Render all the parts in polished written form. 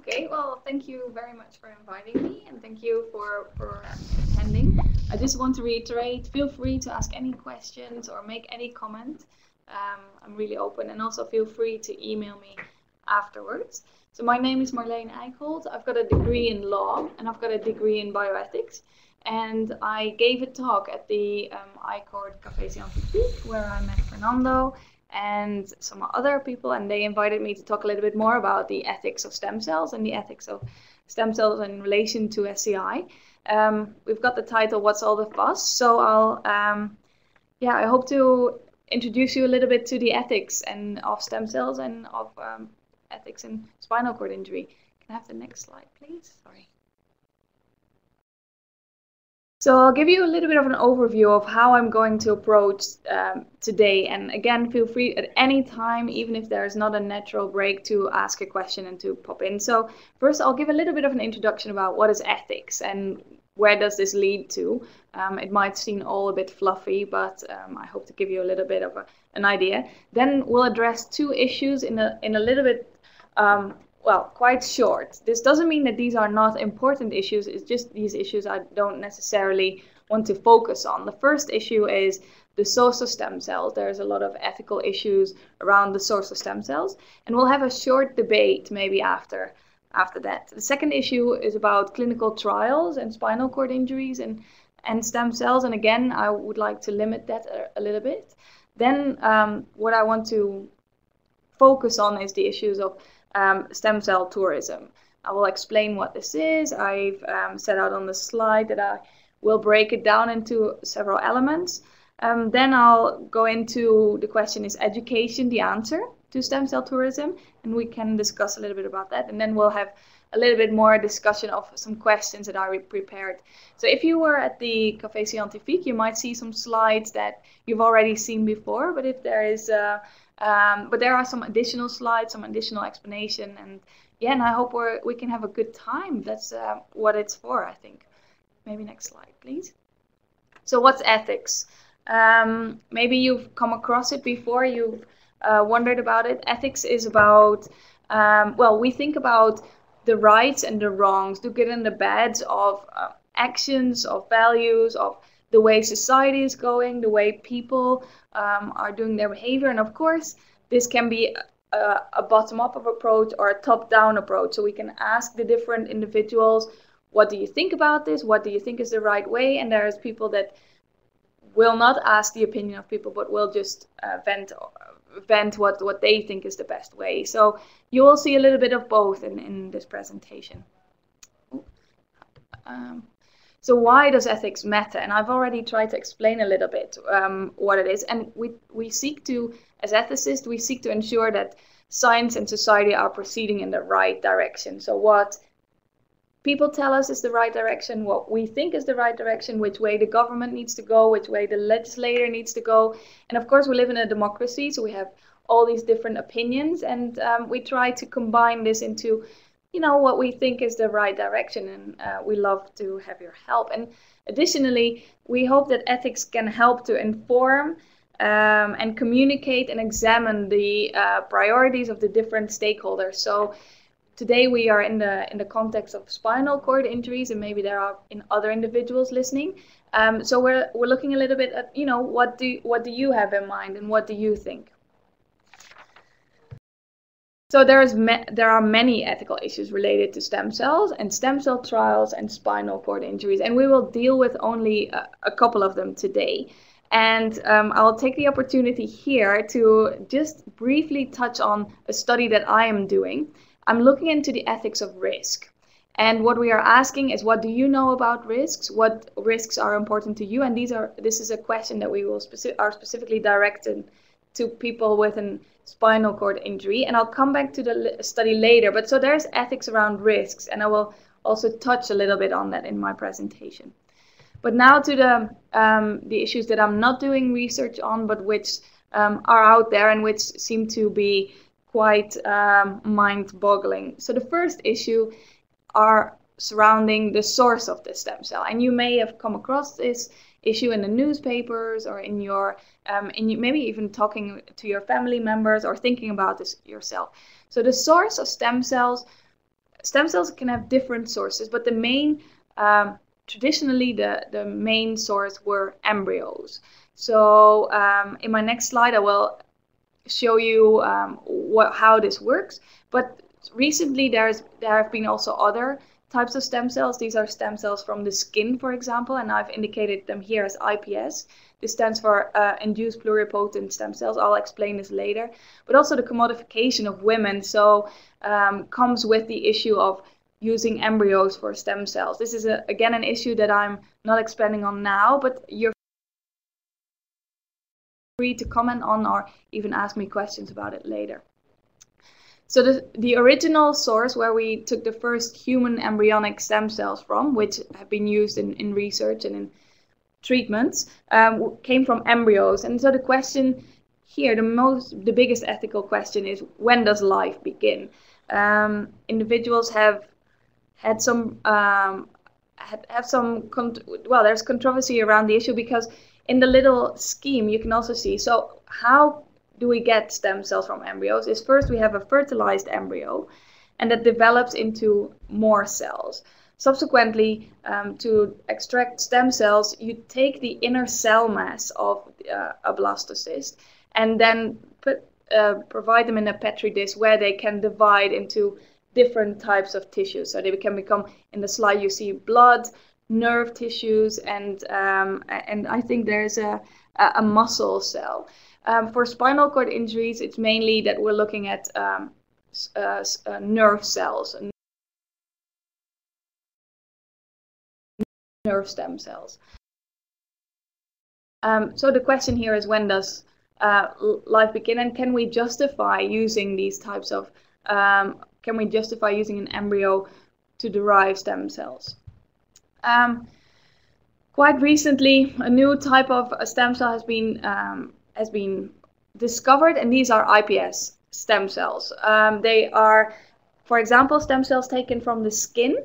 Okay, well, thank you very much for inviting me, and thank you for attending. I just want to reiterate, feel free to ask any questions or make any comment. I'm really open, and also feel free to email me afterwards. So my name is Marleen Eijkholt. I've got a degree in law, and I've got a degree in bioethics. And I gave a talk at the iCourt Café Scientifique, where I met Fernando and some other people, and they invited me to talk a little bit more about the ethics of stem cells and the ethics of stem cells in relation to SCI. We've got the title, What's All the Fuss? So I hope to introduce you a little bit to the ethics and of stem cells and of ethics in spinal cord injury. Can I have the next slide, please? Sorry. So I'll give you a little bit of an overview of how I'm going to approach today. And again, feel free at any time, even if there's not a natural break, to ask a question and to pop in. So first, I'll give a little bit of an introduction about what is ethics and where does this lead to. It might seem all a bit fluffy, but I hope to give you a little bit of an idea. Then we'll address two issues in a little bit quite short. This doesn't mean that these are not important issues. It's just these issues I don't necessarily want to focus on. The first issue is the source of stem cells. There's a lot of ethical issues around the source of stem cells, and we'll have a short debate maybe after that. The second issue is about clinical trials and spinal cord injuries and stem cells, and again, I would like to limit that a little bit. Then what I want to focus on is the issues of stem cell tourism. I will explain what this is. I've set out on the slide that I will break it down into several elements. Then I'll go into the question, is education the answer to stem cell tourism? And we can discuss a little bit about that. And then we'll have a little bit more discussion of some questions that I prepared. So if you were at the Café Scientifique, you might see some slides that you've already seen before. But if there is but there are some additional slides, some additional explanation, and I hope we can have a good time. That's what it's for, I think. Maybe next slide, please. So what's ethics? Maybe you've come across it before, you've wondered about it. Ethics is about, we think about the rights and the wrongs, the good and the bads of actions, of values, of the way society is going, the way people are doing their behavior. And of course, this can be a bottom-up approach or a top-down approach. So we can ask the different individuals, what do you think about this? What do you think is the right way? And there's people that will not ask the opinion of people, but will just vent what they think is the best way. So you will see a little bit of both in this presentation. So why does ethics matter? And I've already tried to explain a little bit what it is. And we seek to, as ethicists, we seek to ensure that science and society are proceeding in the right direction. So what people tell us is the right direction, what we think is the right direction, which way the government needs to go, which way the legislator needs to go. And of course, we live in a democracy, so we have all these different opinions. And we try to combine this into what we think is the right direction, and we love to have your help. And additionally, we hope that ethics can help to inform and communicate and examine the priorities of the different stakeholders. So today we are in the context of spinal cord injuries, and maybe there are other individuals listening. So we're looking a little bit at what do you have in mind, and what do you think? So there are many ethical issues related to stem cells and stem cell trials and spinal cord injuries, and we will deal with only a couple of them today. And I'll take the opportunity here to just briefly touch on a study that I am doing. I'm looking into the ethics of risk. And what we are asking is, what do you know about risks? What risks are important to you? And this is a question that we are specifically directed to people with a spinal cord injury. And I'll come back to the study later. But so there's ethics around risks, and I will also touch a little bit on that in my presentation. But now to the issues that I'm not doing research on, but which are out there and which seem to be quite mind-boggling. So the first issue are surrounding the source of the stem cell. And you may have come across this issue in the newspapers or in your maybe even talking to your family members or thinking about this yourself. So the source of stem cells stem cells can have different sources, but the main, traditionally, the main source were embryos. So in my next slide, I will show you how this works. But recently, there have been also other types of stem cells. These are stem cells from the skin, for example, and I've indicated them here as IPS. This stands for induced pluripotent stem cells. I'll explain this later. But also the commodification of women comes with the issue of using embryos for stem cells. This is, again, an issue that I'm not expanding on now, but you're free to comment on or even ask me questions about it later. So the original source where we took the first human embryonic stem cells from, which have been used in research and in treatments, came from embryos. And so the question here, the biggest ethical question is, when does life begin? Individuals have had some there's controversy around the issue, because in the little scheme you can also see, so how do we get stem cells from embryos? Is first we have a fertilized embryo, and that develops into more cells. Subsequently, to extract stem cells, you take the inner cell mass of a blastocyst and then provide them in a petri dish where they can divide into different types of tissues. So they can become, in the slide you see, blood, nerve tissues, and I think there's a muscle cell. For spinal cord injuries, it's mainly that we're looking at nerve cells, nerve stem cells. So the question here is, when does life begin, and can we justify using these types of, can we justify using an embryo to derive stem cells? Quite recently, a new type of stem cell has been discovered, and these are IPS stem cells. They are, for example, stem cells taken from the skin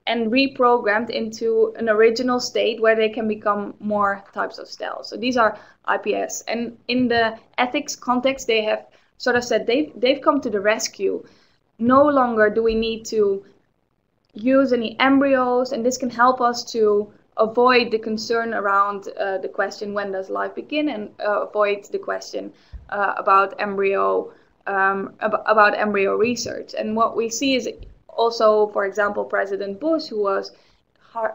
and reprogrammed into an original state where they can become more types of cells. So these are IPS. And in the ethics context, they have sort of said they've come to the rescue. No longer do we need to use any embryos, and this can help us to avoid the concern around the question, when does life begin, and avoid the question about embryo research. And what we see is also, for example, President Bush, who was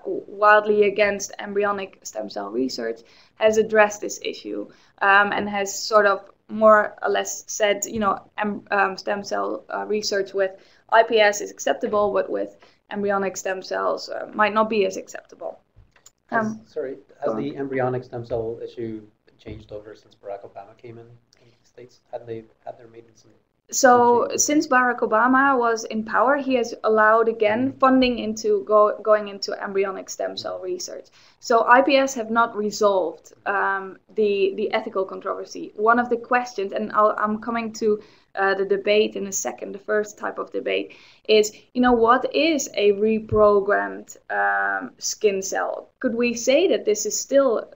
wildly against embryonic stem cell research, has addressed this issue and has sort of more or less said, stem cell research with IPS is acceptable, but with embryonic stem cells might not be as acceptable. Has the embryonic stem cell issue changed over since Barack Obama came in the States? Had there made some? So since Barack Obama was in power, he has allowed again funding into going into embryonic stem cell research. So IPS have not resolved the ethical controversy. One of the questions, and I'm coming to the debate in a second, the first type of debate is, what is a reprogrammed skin cell? Could we say that this is still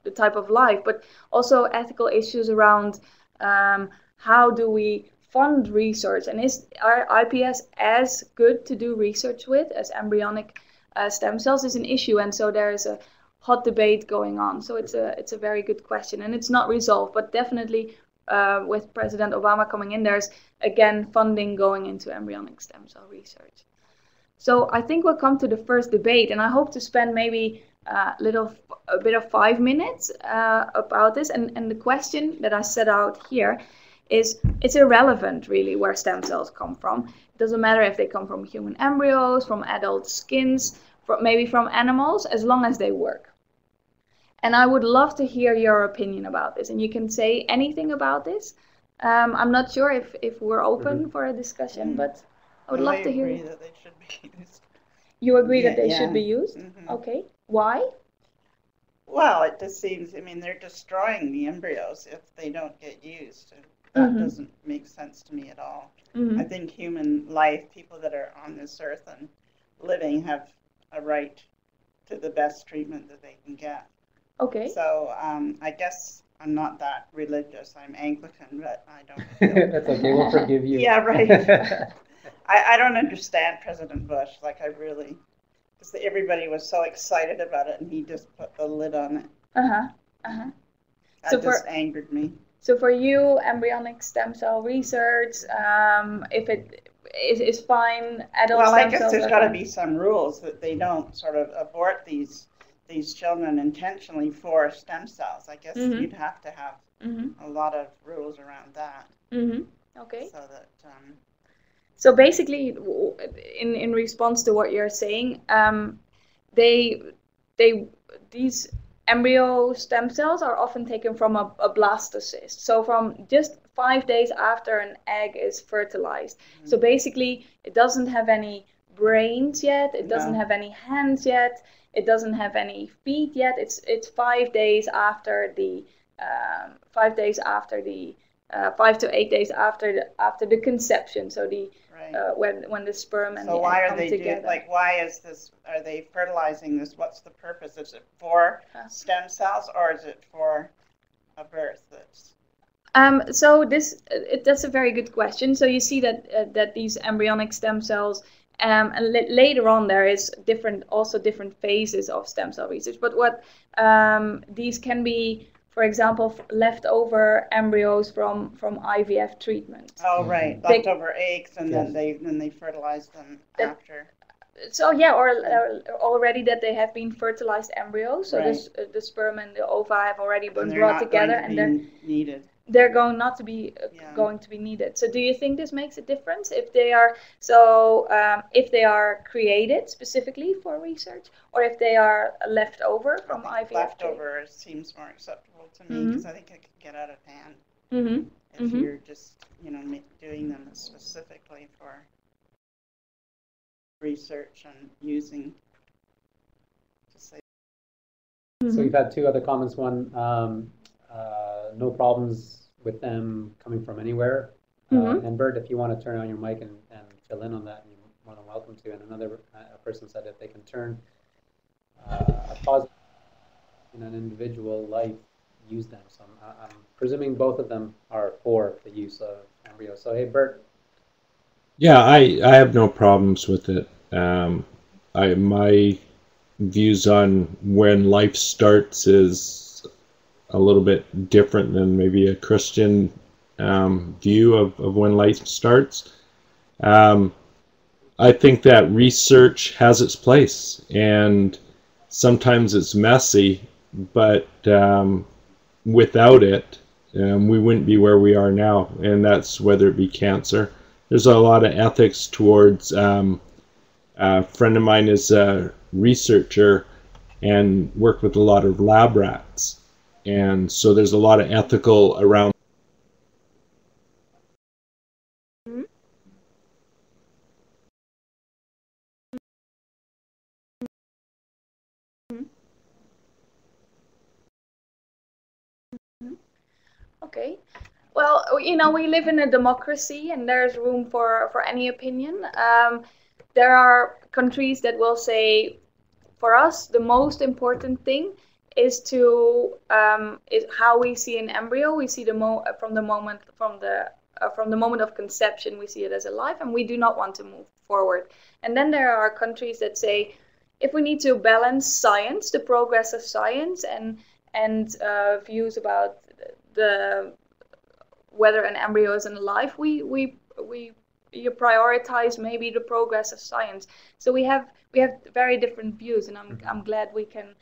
the type of life? But also ethical issues around how do we fund research, and are IPS as good to do research with as embryonic stem cells is an issue, and so there is a hot debate going on. So it's a very good question, and it's not resolved, but definitely with President Obama coming in, there's again funding going into embryonic stem cell research. So I think we'll come to the first debate, and I hope to spend maybe a bit of 5 minutes about this, and the question that I set out here is, it's irrelevant really where stem cells come from. It doesn't matter if they come from human embryos, from adult skins, maybe from animals, as long as they work. And I would love to hear your opinion about this, and you can say anything about this. I'm not sure if we're open for a discussion, but I would love to hear. I agree that they should be used. You agree that they should be used? Okay. Why? Well, it just seems, they're destroying the embryos if they don't get used. That doesn't make sense to me at all. I think human life, people that are on this earth and living, have a right to the best treatment that they can get. Okay. So I guess I'm not that religious. I'm Anglican, but I don't feel... That's okay, we'll forgive you. Yeah, right. I don't understand President Bush. Like, I really, because everybody was so excited about it, and he just put the lid on it. That So just angered me. So for you, embryonic stem cell research, if it is fine, adult well, stem I guess cells there's are got to fine. be some rules that they don't sort of abort these children intentionally for stem cells. I guess you'd have to have a lot of rules around that. Okay. So that. So basically, in response to what you're saying, these embryo stem cells are often taken from a blastocyst. So from just 5 days after an egg is fertilized. So basically, it doesn't have any brains yet. It doesn't have any hands yet. It doesn't have any feet yet. It's 5 days after the 5 days after the 5 to 8 days after the conception. So the when the sperm and the egg come together. Like, why is this? Are they fertilizing this? What's the purpose? Is it for stem cells, or is it for a birth? So that's a very good question. So you see that these embryonic stem cells, and later on there is different phases of stem cell research. But what these can be, for example, leftover embryos from IVF treatment. Oh, right, leftover eggs, and then they fertilize them after. So yeah, or already that they have been fertilized embryos. So the sperm and the ova have already been brought together, and they're needed. They're going not to be going to be needed. So do you think this makes a difference if they are if they are created specifically for research, or if they are left over from IVF? Leftover seems more acceptable to me, because I think it could get out of hand if you're just doing them specifically for research and using. So we've had two other comments. One, no problems with them coming from anywhere. And Bert, if you want to turn on your mic and fill in on that, you're more than welcome to. And another person said if they can turn a positive in an individual life, use them. So I'm presuming both of them are for the use of embryos. So hey, Bert. Yeah, I have no problems with it. My views on when life starts is a little bit different than maybe a Christian view of when life starts. I think that research has its place, and sometimes it's messy, but without it, we wouldn't be where we are now, and that's whether it be cancer. There's a lot of ethics towards, a friend of mine is a researcher and worked with a lot of lab rats. And so there's a lot of ethical around. Okay. Well, we live in a democracy, and there's room for any opinion. There are countries that will say, for us, the most important thing is how we see an embryo. We see from the moment of conception, we see it as alive, and we do not want to move forward. And then there are countries that say, if we need to balance science, the progress of science, and views about whether an embryo is alive, we prioritize maybe the progress of science. So we have very different views, and I'm glad we can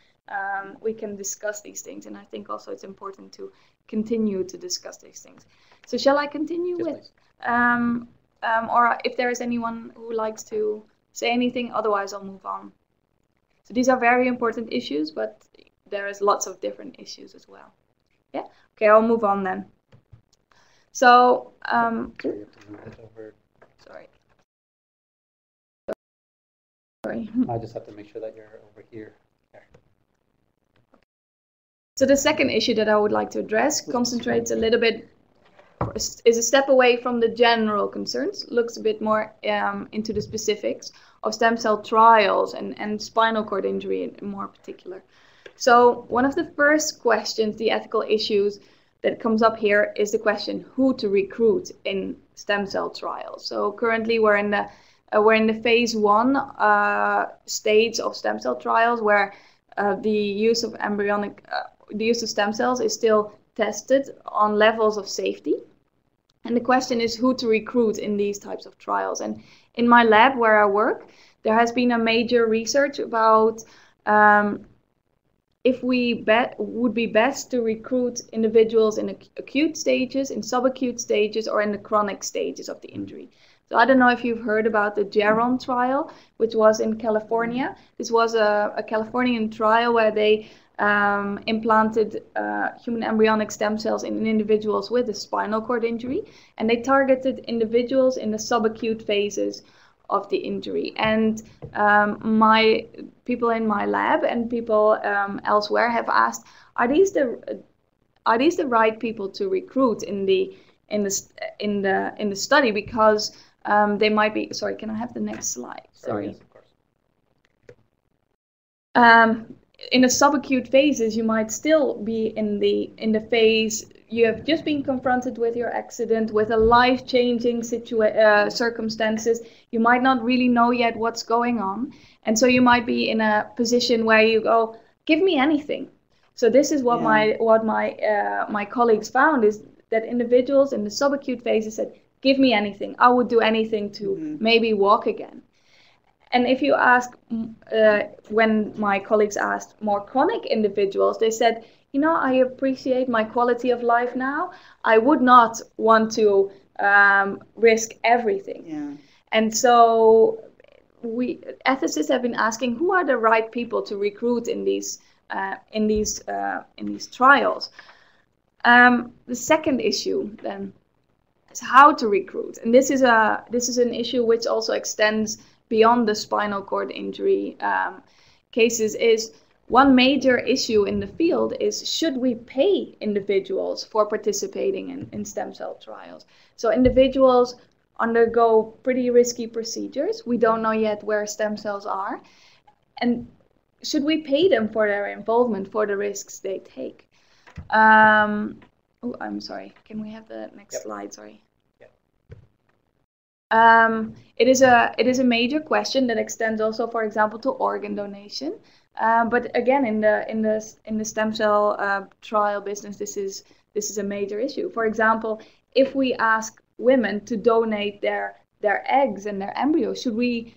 discuss these things, and I think also it's important to continue to discuss these things. So shall I continue with, or if there is anyone who likes to say anything, otherwise I'll move on. So these are very important issues, but there is lots of different issues as well. Yeah. Okay, I'll move on then. So sorry. I just have to make sure that you're over here. There. So the second issue that I would like to address concentrates a little bit, is a step away from the general concerns, looks a bit more into the specifics of stem cell trials and spinal cord injury in more particular. So one of the first questions, the ethical issues that comes up here, is the question who to recruit in stem cell trials. So currently we're in the phase 1 stage of stem cell trials, where the use of stem cells is still tested on levels of safety. And the question is who to recruit in these types of trials. And in my lab where I work, there has been a major research about if would be best to recruit individuals in acute stages, in subacute stages, or in the chronic stages of the injury. So I don't know if you've heard about the Geron trial, which was in California. This was a Californian trial where they implanted human embryonic stem cells in individuals with a spinal cord injury, and they targeted individuals in the subacute phases of the injury. And my people in my lab and people elsewhere have asked, are these the right people to recruit in the study? Because they might be. Sorry, can I have the next slide? Sorry. Yes, of course. In the subacute phases, you might still be in the phase you have just been confronted with your accident, with a life-changing circumstances. You might not really know yet what's going on, and so you might be in a position where you go, "Give me anything." So this is what my colleagues found, is that individuals in the subacute phases said, "Give me anything. I would do anything to maybe walk again." And if you ask, when my colleagues asked more chronic individuals, they said, I appreciate my quality of life now. I would not want to risk everything. Yeah. And so ethicists have been asking, who are the right people to recruit in these trials? The second issue then is how to recruit, and this is an issue which also extends beyond the spinal cord injury cases. Is one major issue in the field is, should we pay individuals for participating in stem cell trials? So individuals undergo pretty risky procedures. We don't know yet where stem cells are. And should we pay them for their involvement, for the risks they take? I'm sorry. Can we have the next slide? Sorry. It is a major question that extends also, for example, to organ donation. But again, in the stem cell trial business, this is a major issue. For example, if we ask women to donate their eggs and their embryos, should we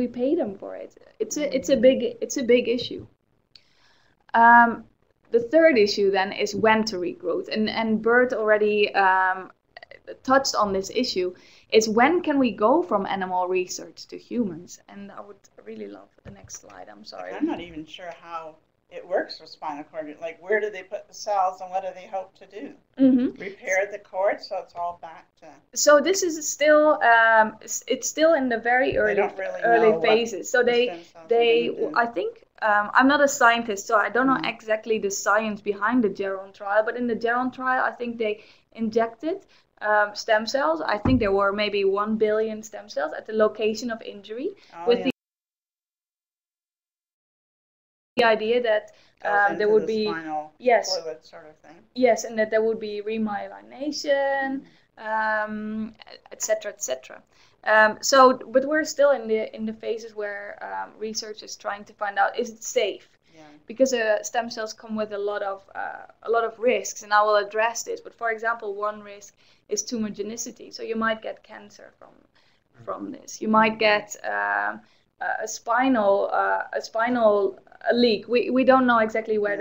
pay them for it? It's a big issue. The third issue then is when to recruit, and Bert already touched on this issue. Is when can we go from animal research to humans? And I would really love the next slide. I'm sorry. I'm not even sure how it works with spinal cord. Like, where do they put the cells, and what do they hope to do? Repair the cord, so it's all back to. So this is still it's still in the very early phases. So they I think I'm not a scientist, so I don't know exactly the science behind the Geron trial. But in the Geron trial, I think they injected stem cells. I think there were maybe 1 billion stem cells at the location of injury, the idea that there would be fluid sort of thing. Yes, and that there would be remyelination, etc., etc. But we're still in the phases where research is trying to find out, is it safe? Because stem cells come with a lot of risks, and I will address this. But for example, one risk is tumorigenicity. So you might get cancer from this. You might get a spinal leak. We don't know exactly where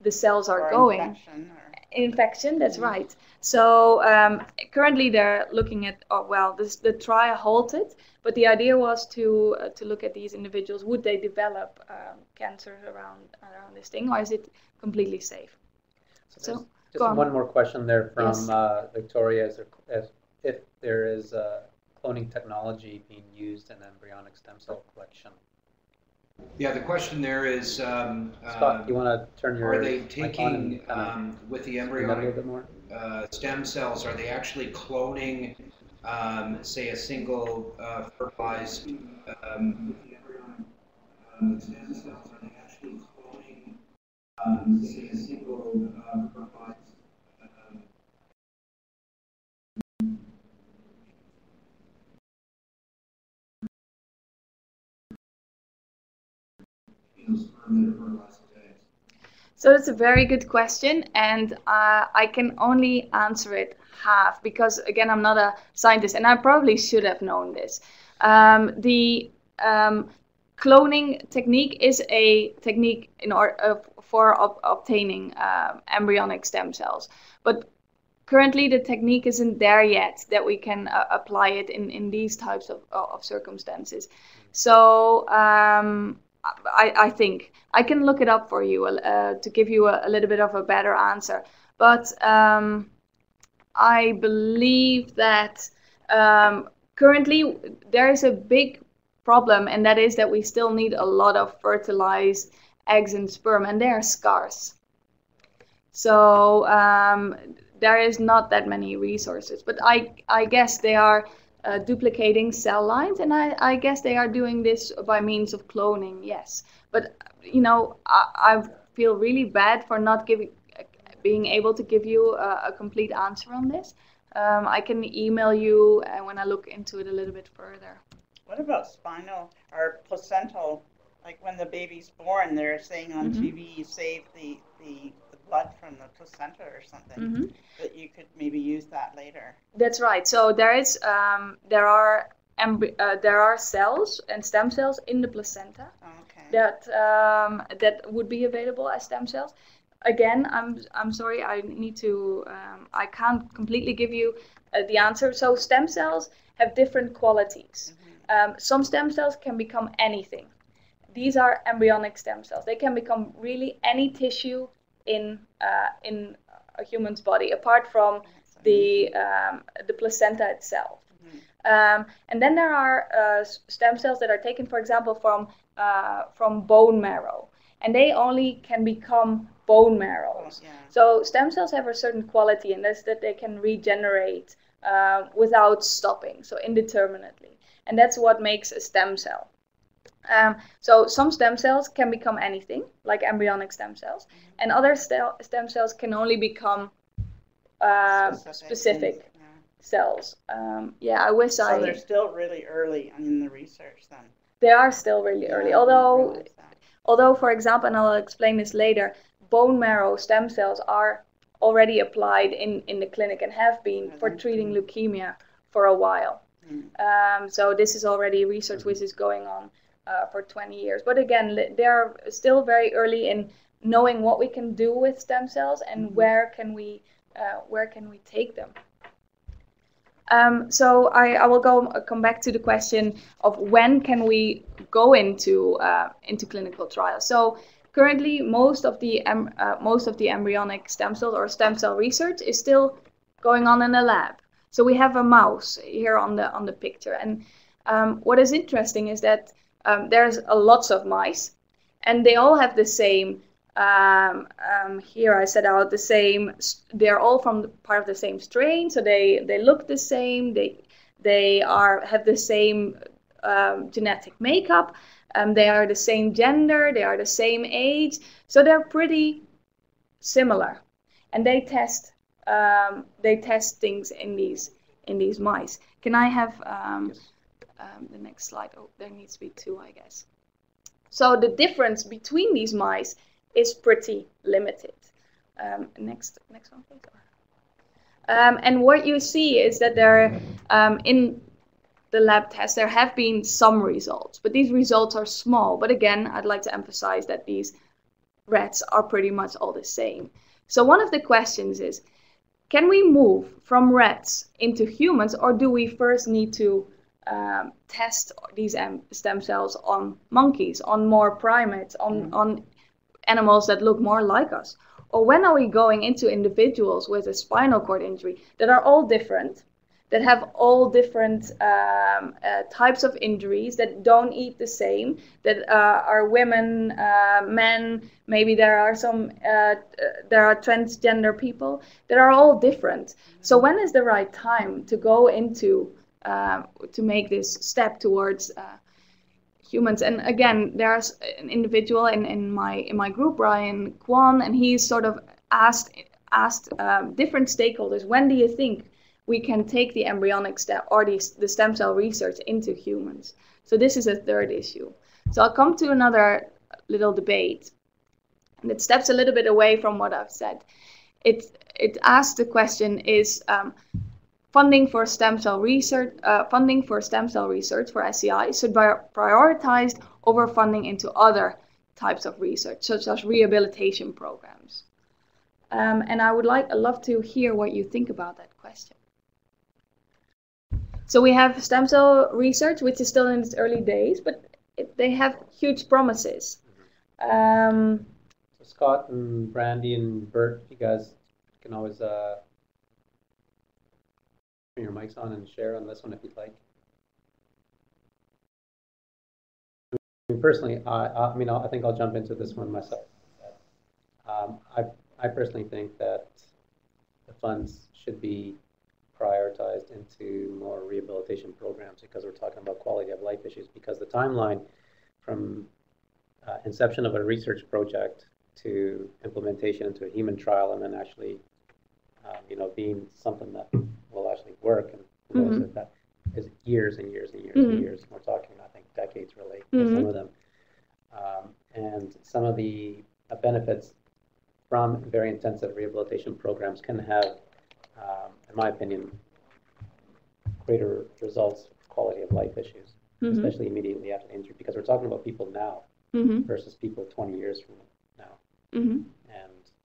the cells are going. Infection, that's right. So currently they're looking at, the trial halted, but the idea was to look at these individuals. Would they develop cancer around this thing, or is it completely safe? So just one more question there from Victoria, if there is cloning technology being used in embryonic stem cell collection. Yeah, the question there is, Scott, you want to turn your are they taking, with the embryonic stem cells, are they actually cloning, say, a single fertilized stem cells? Are they actually cloning, say, a single fertilized sperm that are fertilized with eggs? So that's a very good question, and I can only answer it half because, again, I'm not a scientist, and I probably should have known this. The cloning technique is a technique in order for obtaining embryonic stem cells, but currently the technique isn't there yet that we can apply it in these types of circumstances. So I think I can look it up for you to give you a little bit of a better answer. But I believe that currently there is a big problem, and that is that we still need a lot of fertilized eggs and sperm, and they are scarce. So there is not that many resources. But I guess they are duplicating cell lines, and I guess they are doing this by means of cloning, yes. But, you know, I feel really bad for not being able to give you a complete answer on this. I can email you when I look into it a little bit further. What about spinal or placental? Like when the baby's born, they're saying on TV, you save the blood from the placenta or something, that you could maybe use that later. That's right. So there are cells and stem cells in the placenta that would be available as stem cells. Again, I'm sorry, I can't completely give you the answer. So stem cells have different qualities. Some stem cells can become anything. These are embryonic stem cells. They can become really any tissue in a human's body, apart from the placenta itself. And then there are stem cells that are taken, for example, from bone marrow, and they only can become bone marrows. So stem cells have a certain quality, and that's that they can regenerate without stopping, so indeterminately, and that's what makes a stem cell. So some stem cells can become anything, like embryonic stem cells, and other stem cells can only become specific cells. I wish So they're still really early in the research then. They are still really early, although, for example, and I'll explain this later, bone marrow stem cells are already applied in the clinic and have been for treating leukemia for a while. So this is already research which is going on for 20 years. But again, they are still very early in knowing what we can do with stem cells and where can we take them. So I will come back to the question of when can we go into clinical trials. So currently, most of the embryonic stem cells or stem cell research is still going on in a lab. So we have a mouse here on the picture, and what is interesting is that there's lots of mice, and they all have the same. Here I set out the same. They're all from part of the same strain, so they look the same. They have the same genetic makeup. They are the same gender. They are the same age, so they're pretty similar. And they test things in these mice. Can I have the next slide? Oh, there needs to be two, I guess. So the difference between these mice is pretty limited. Next one, please. And what you see is that there, in the lab test, there have been some results, but these results are small. But again, I'd like to emphasize that these rats are pretty much all the same. So one of the questions is, can we move from rats into humans, or do we first need to test these stem cells on monkeys, on more primates, on animals that look more like us? Or when are we going into individuals with a spinal cord injury that are all different, that have all different types of injuries, that don't eat the same, that are women, men, maybe there are transgender people, that are all different. So when is the right time to go into to make this step towards humans? And again, there's an individual in my group, Brian Kwan, and he's sort of asked different stakeholders, when do you think we can take the embryonic stem or the stem cell research into humans? So this is a third issue. So I'll come to another little debate. And it steps a little bit away from what I've said. It asks the question, is funding for stem cell research for SCI should be prioritized over funding into other types of research, such as rehabilitation programs? And I would love to hear what you think about that question. So we have stem cell research, which is still in its early days, but they have huge promises. So Scott and Brandy and Bert, you guys can always turn your mics on and share on this one if you'd like. I mean, personally, I think I'll jump into this one myself. I personally think that the funds should be prioritized into more rehabilitation programs, because we're talking about quality of life issues, because the timeline from inception of a research project to implementation into a human trial and then actually being something that will actually work and that is years and years and years and years. We're talking, I think, decades really for some of them. And some of the benefits from very intensive rehabilitation programs can have, in my opinion, greater results for quality of life issues, especially immediately after the injury, because we're talking about people now versus people 20 years from now. And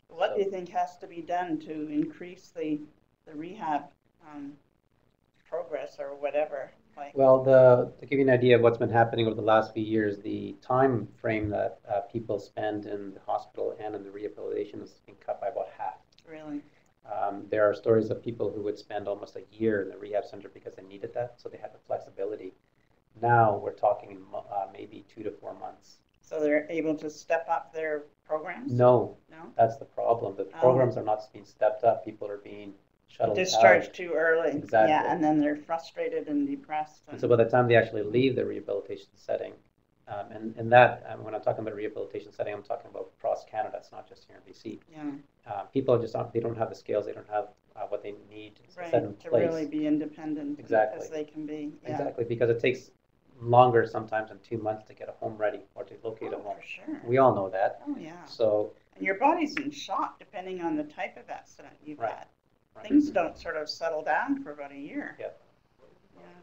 what do you think has to be done to increase the rehab progress or whatever? Well, to give you an idea of what's been happening over the last few years, the time frame that people spend in the hospital and in the rehabilitation has been cut by about half. Really? There are stories of people who would spend almost a year in the rehab center because they needed that, so they had the flexibility. Now we're talking maybe 2 to 4 months. So they're able to step up their programs? No, that's the problem. The programs are not being stepped up. People are being shuttled discharged out too early. Exactly. Yeah, and then they're frustrated and depressed. And so by the time they actually leave the rehabilitation setting, and that, when I'm talking about rehabilitation setting, I'm talking about across Canada. It's not just here in BC. Yeah. People just they don't have the skills. They don't have what they need set in to place. really be independent Exactly. as they can be. Yeah. Exactly, because it takes longer sometimes than 2 months to get a home ready or to locate a home. For sure. We all know that. Oh, yeah. So. And your body's in shock depending on the type of accident you've had. Right. Things don't sort of settle down for about a year. Yeah.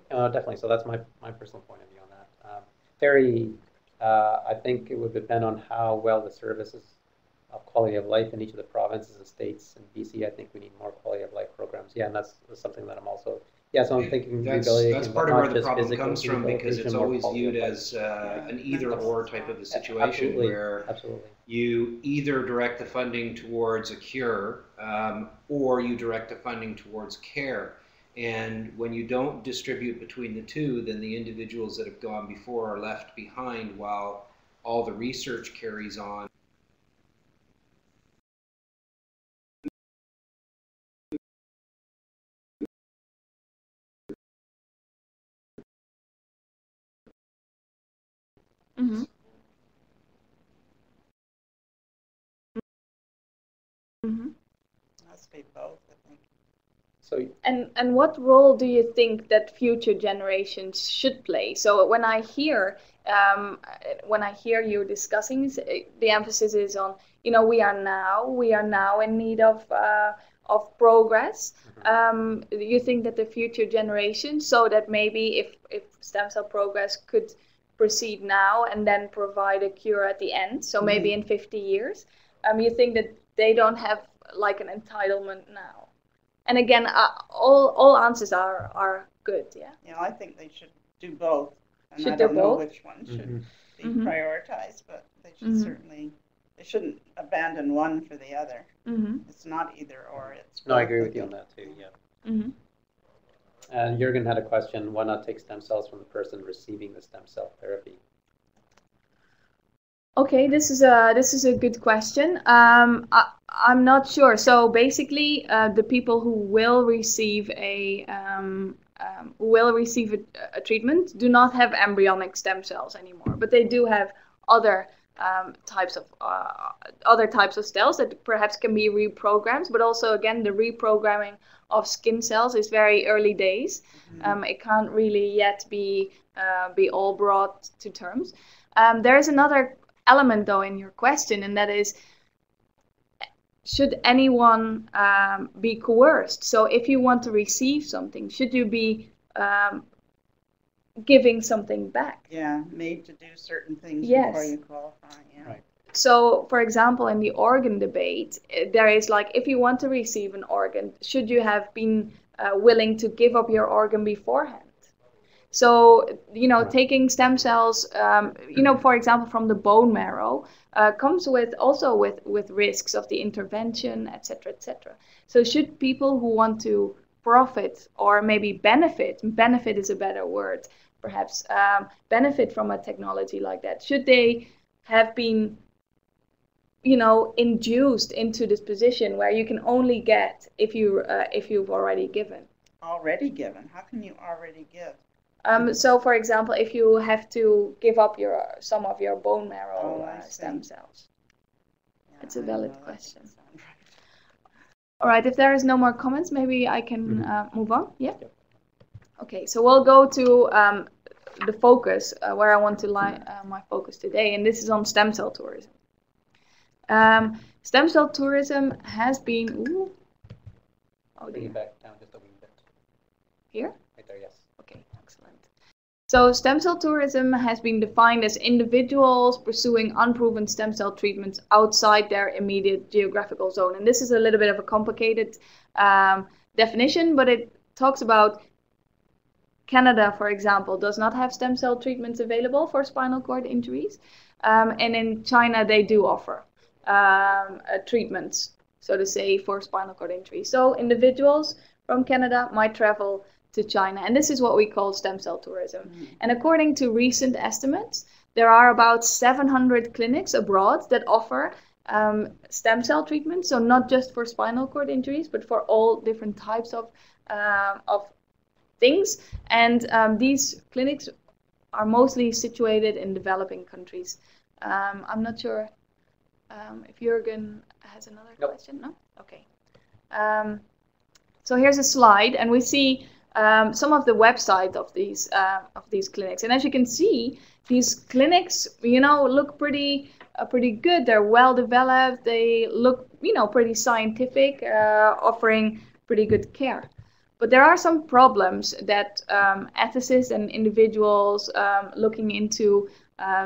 Definitely. So that's my personal point of view on that. I think it would depend on how well the services of quality of life in each of the provinces and states. In BC, I think we need more quality of life programs. Yeah, and that's something that I'm also. Yeah, so I'm thinking that's part of where the problem comes from, because it's always viewed as an either-or type of a situation. Where you either direct the funding towards a cure or you direct the funding towards care. And when you don't distribute between the two, then the individuals that have gone before are left behind while all the research carries on. Must be both, I think. So, and what role do you think that future generations should play? So when I hear you discussing, the emphasis is on, we are now in need of progress. You think that the future generations, so that maybe if stem cell progress could proceed now and then provide a cure at the end, so maybe in 50 years, you think that they don't have like an entitlement now? And again, all answers are good, yeah? I think they should do both. And should I don't know both? which one should be prioritized, but they should certainly, they shouldn't abandon one for the other. It's not either or, it's both. No, I agree with you on that too, yeah. And Jürgen had a question, why not take stem cells from the person receiving the stem cell therapy? Okay, this is a good question. I'm not sure. So basically, the people who will receive a treatment do not have embryonic stem cells anymore, but they do have other types of cells that perhaps can be reprogrammed. But also, again, the reprogramming of skin cells is very early days. It can't really yet be all brought to terms. There is another element though in your question, and that is, should anyone be coerced? So if you want to receive something, should you be giving something back? Yeah, made to do certain things before you qualify. Yeah. Right. So, for example, in the organ debate, there is like, if you want to receive an organ, should you have been willing to give up your organ beforehand? So, you know, taking stem cells, you know, for example, from the bone marrow, comes with also with risks of the intervention, etc., etc. So, should people who want to profit or maybe benefit is a better word, perhaps, benefit from a technology like that, should they have been, you know, induced into this position where you can only get if you've already given? Already given? How can you already give? So, for example, if you have to give up some of your bone marrow stem cells. Yeah, it's a valid question. Right. All right, if there is no more comments, maybe I can move on. Yeah? Okay, so we'll go to the focus, where I want to lie my focus today, and this is on stem cell tourism. Stem cell tourism has been... Ooh. Oh, bring it back down just a wee bit. Here? Right there, yes. Okay, excellent. So stem cell tourism has been defined as individuals pursuing unproven stem cell treatments outside their immediate geographical zone. And this is a little bit of a complicated definition, but it talks about Canada, for example, does not have stem cell treatments available for spinal cord injuries. And in China, they do offer treatments, so to say, for spinal cord injury. So individuals from Canada might travel to China, and this is what we call stem cell tourism. And according to recent estimates, there are about 700 clinics abroad that offer stem cell treatments, so not just for spinal cord injuries, but for all different types of things. And these clinics are mostly situated in developing countries. I'm not sure if Jürgen has another question. No? Okay. So here's a slide, and we see some of the websites of these clinics. And as you can see, these clinics, you know, look pretty good. They're well developed. They look, you know, pretty scientific, offering pretty good care. But there are some problems that ethicists and individuals looking into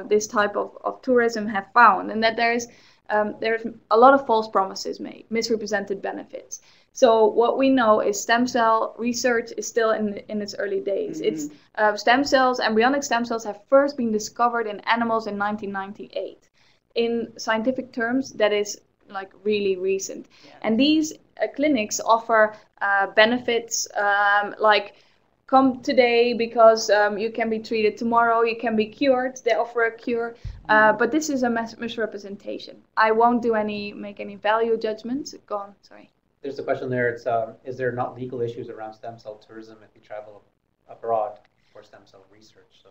this type of tourism have found, and that there's a lot of false promises made, misrepresented benefits. So what we know is stem cell research is still in its early days. It's stem cells, embryonic stem cells, have first been discovered in animals in 1998. In scientific terms, that is like really recent. Yeah. And these clinics offer benefits like come today because you can be treated tomorrow, you can be cured. They offer a cure, but this is a misrepresentation. I won't make any value judgments. Go on, sorry. There's a question there. It's is there not legal issues around stem cell tourism if you travel abroad for stem cell research? So.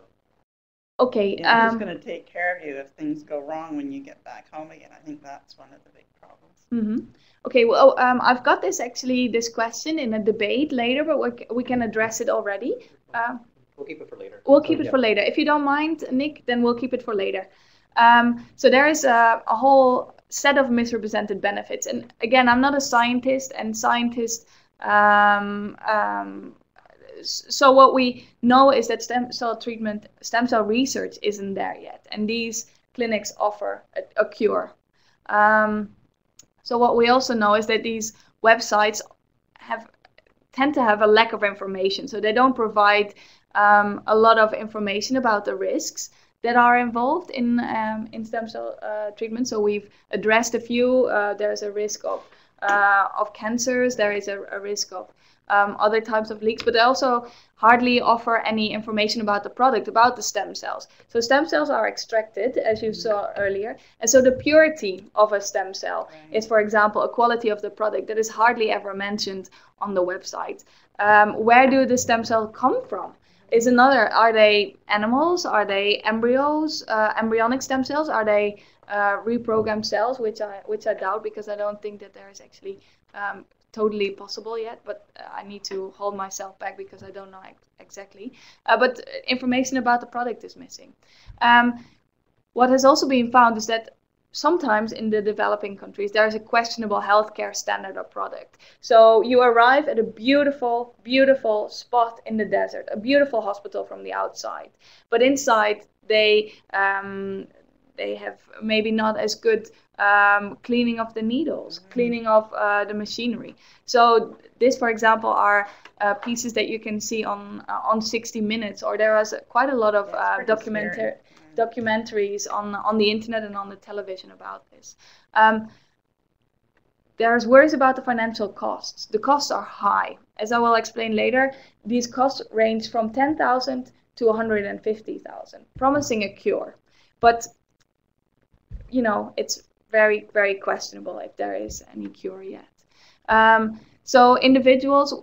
Okay. Yeah, who's going to take care of you if things go wrong when you get back home again? I think that's one of the big problems. Okay. Well, I've got this question in a debate later, but we can address it already. We'll keep it for later. We'll keep it for later. If you don't mind, Nick, then we'll keep it for later. So there is a whole set of misrepresented benefits. And again, I'm not a scientist, and so what we know is that stem cell research isn't there yet, and these clinics offer a cure. So what we also know is that these websites tend to have a lack of information, so they don't provide a lot of information about the risks that are involved in stem cell treatment. So we've addressed a few. There's a risk of cancers. There is a risk of other types of leaks, but they also hardly offer any information about the product, about the stem cells. So stem cells are extracted, as you saw earlier, and so the purity of a stem cell is, for example, a quality of the product that is hardly ever mentioned on the website. Where do the stem cells come from? Is another. Are they animals? Are they embryos? Embryonic stem cells? Are they reprogrammed cells? Which I doubt, because I don't think that there is actually totally possible yet. But I need to hold myself back because I don't know exactly. But information about the product is missing. what has also been found is that sometimes in the developing countries, there is a questionable healthcare standard or product. So you arrive at a beautiful, beautiful spot in the desert, a beautiful hospital from the outside, but inside they have maybe not as good cleaning of the needles, cleaning of the machinery. So this, for example, are pieces that you can see on 60 Minutes, or there is quite a lot of documentaries on the internet and on the television about this. There's worries about the financial costs. The costs are high. As I will explain later, these costs range from 10,000 to 150,000, promising a cure. But, you know, it's very, very questionable if there is any cure yet. So individuals,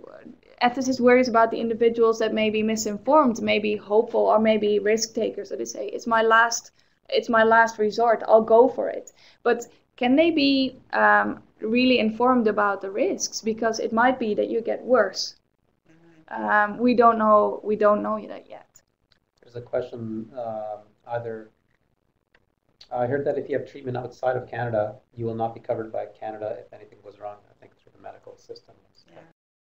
ethicists worries about the individuals that may be misinformed, may be hopeful, or maybe risk takers. So they say, it's my last resort, I'll go for it. But can they be really informed about the risks? Because it might be that you get worse. We don't know that yet. There's a question I heard that if you have treatment outside of Canada, you will not be covered by Canada if anything goes wrong, I think, through the medical system. Yeah.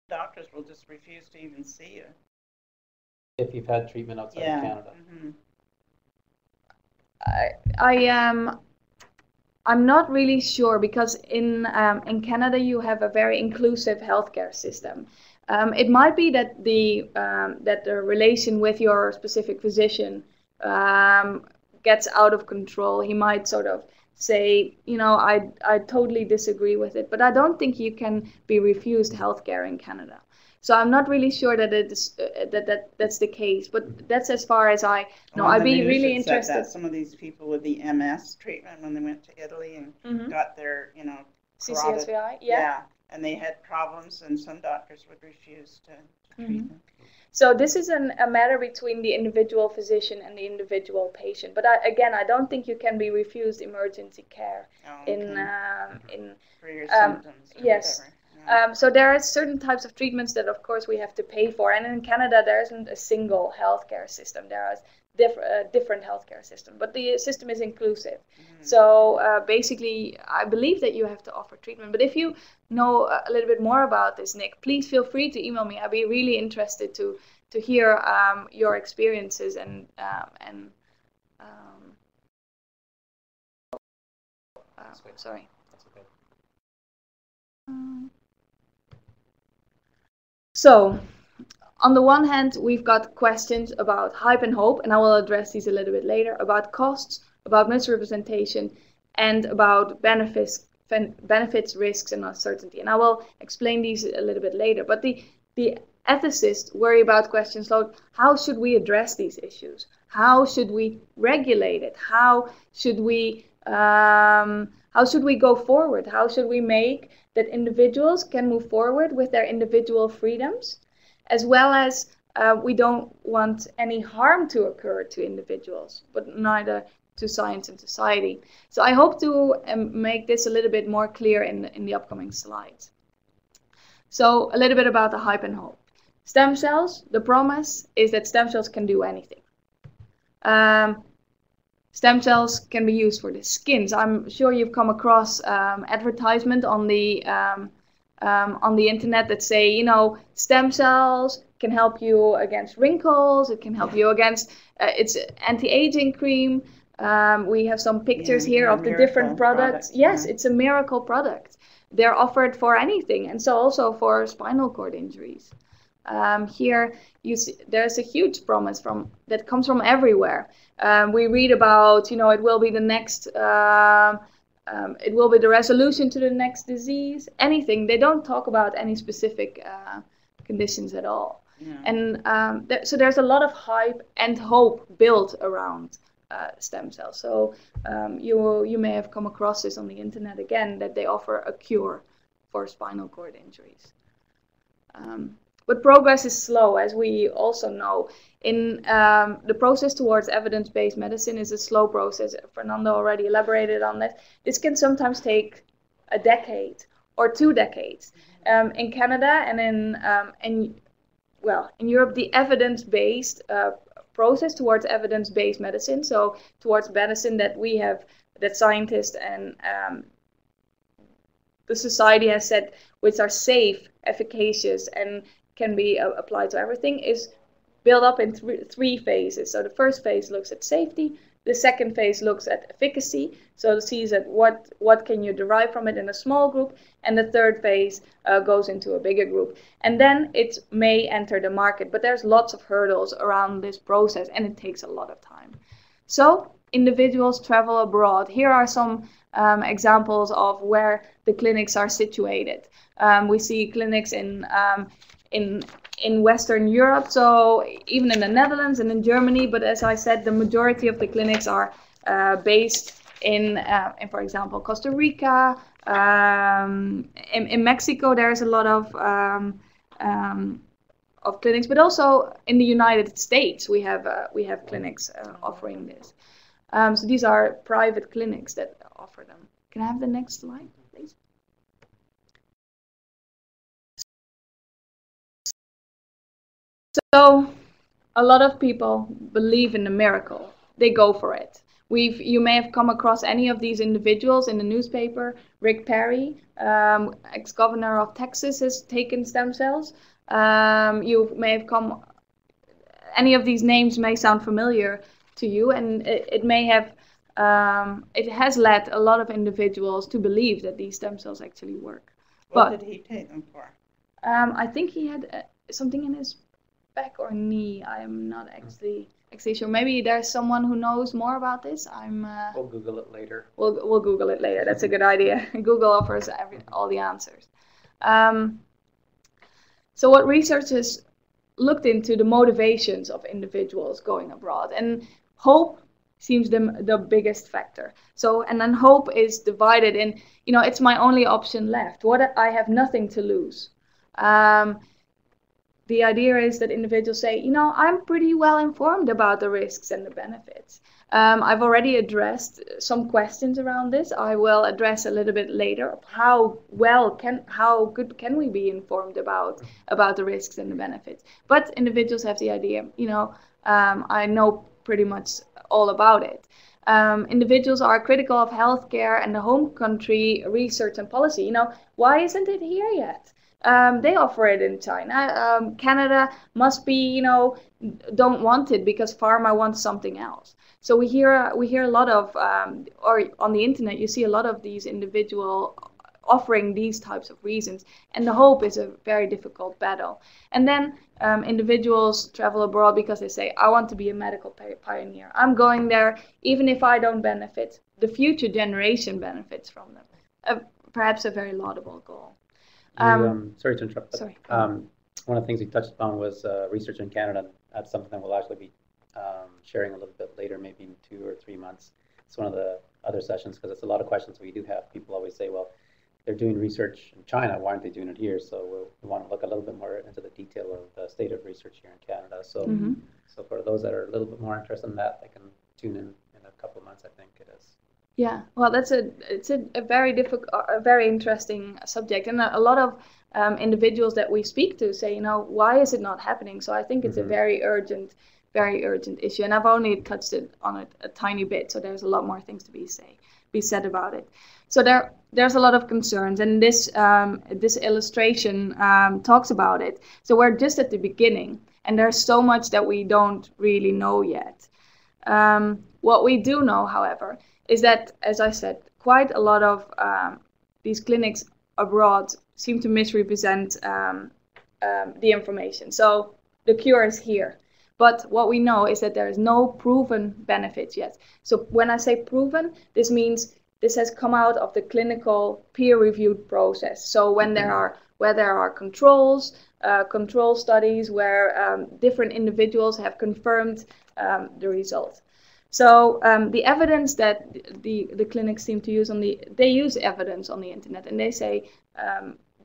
Doctors will just refuse to even see you. If you've had treatment outside of Canada. I'm not really sure, because in Canada you have a very inclusive healthcare system. It might be that the relation with your specific physician gets out of control. He might sort of say, you know, I totally disagree with it, but I don't think you can be refused healthcare in Canada. So I'm not really sure that it's that's the case, but that's as far as I know. I'd be really interested. That some of these people with the MS treatment, when they went to Italy and got their, you know, CCSVI, and they had problems, and some doctors would refuse to treat them. So this is a matter between the individual physician and the individual patient. But I don't think you can be refused emergency care for your symptoms. Yes. So there are certain types of treatments that, of course, we have to pay for. And in Canada, there isn't a single healthcare system. There are different healthcare system, but the system is inclusive. So basically, I believe that you have to offer treatment. But if you know a little bit more about this, Nick, please feel free to email me. I'd be really interested to hear your experiences and sorry. That's okay. So, on the one hand, we've got questions about hype and hope, and I will address these a little bit later, about costs, about misrepresentation, and about benefits, risks, and uncertainty. And I will explain these a little bit later. But the ethicists worry about questions like, how should we address these issues? How should we regulate it? How should we go forward? How should we make that individuals can move forward with their individual freedoms, as well as we don't want any harm to occur to individuals, but neither to science and society. So I hope to make this a little bit more clear in the upcoming slides. So a little bit about the hype and hope. Stem cells, the promise is that stem cells can do anything. Stem cells can be used for the skins. I'm sure you've come across advertisement on the internet that say, you know, stem cells can help you against wrinkles. It can help you against it's anti-aging cream. We have some pictures here of the different products. Yes, it's a miracle product. They're offered for anything, and so also for spinal cord injuries. Here you see there's a huge promise that comes from everywhere. We read about, you know, it will be the next, it will be the resolution to the next disease, anything. They don't talk about any specific conditions at all. Yeah. And so there's a lot of hype and hope built around stem cells. So you may have come across this on the internet again, that they offer a cure for spinal cord injuries. But progress is slow, as we also know. In the process towards evidence-based medicine is a slow process. Fernando already elaborated on this. This can sometimes take a decade or 2 decades. In Canada and in Europe, the evidence-based process towards evidence-based medicine, so towards medicine that we have, that scientists and the society has said, which are safe, efficacious, and can be applied to everything, is built up in three phases. So the first phase looks at safety, the second phase looks at efficacy, so it sees at what can you derive from it in a small group, and the third phase goes into a bigger group. And then it may enter the market, but there's lots of hurdles around this process, and it takes a lot of time. So individuals travel abroad. Here are some examples of where the clinics are situated. We see clinics in Western Europe, so even in the Netherlands and in Germany, but as I said, the majority of the clinics are based in, for example, Costa Rica. In Mexico, there's a lot of clinics, but also in the United States, we have clinics offering this. So these are private clinics that offer them. Can I have the next slide, please? So a lot of people believe in the miracle. They go for it. You may have come across any of these individuals in the newspaper. Rick Perry, ex-governor of Texas, has taken stem cells. You may have any of these names may sound familiar to you, and it has led a lot of individuals to believe that these stem cells actually work. What did he take them for? I think he had something in his back or knee. I am not actually sure. Maybe there's someone who knows more about this. We'll Google it later. We'll Google it later. That's a good idea. Google offers all the answers. So what researchers looked into the motivations of individuals going abroad, and hope seems the biggest factor. So, and then hope is divided in, it's my only option left. I have nothing to lose. The idea is that individuals say, I'm pretty well informed about the risks and the benefits. I've already addressed some questions around this. I will address a little bit later how good can we be informed about the risks and the benefits. But individuals have the idea, I know pretty much all about it. Individuals are critical of healthcare and the home country research and policy. Why isn't it here yet? They offer it in China. Canada must be, don't want it because pharma wants something else. So we hear a lot of, or on the internet, you see a lot of these individuals offering these types of reasons. And the hope is a very difficult battle. And then individuals travel abroad because they say, I want to be a medical pioneer. I'm going there, even if I don't benefit, the future generation benefits from them. Perhaps a very laudable goal. Sorry to interrupt. But, sorry. One of the things we touched upon was research in Canada. That's something that we'll actually be sharing a little bit later, maybe in 2 or 3 months. It's one of the other sessions because it's a lot of questions we do have. People always say, well, they're doing research in China. Why aren't they doing it here? So we want to look a little bit more into the detail of the state of research here in Canada. So, so for those that are a little bit more interested in that, they can tune in a couple of months, I think it is. Yeah, well, it's a very difficult, a very interesting subject, and a lot of individuals that we speak to say, why is it not happening? So I think it's a very urgent issue, and I've only touched on it a tiny bit. So there's a lot more things to be said about it. So there's a lot of concerns, and this illustration talks about it. So we're just at the beginning, and there's so much that we don't really know yet. What we do know, however, is that, as I said, quite a lot of these clinics abroad seem to misrepresent the information. So the cure is here. But what we know is that there is no proven benefits yet. So when I say proven, this means this has come out of the clinical peer-reviewed process. So when there are controls, control studies where different individuals have confirmed the result. So the evidence that the clinics seem to use they use evidence on the internet, and they say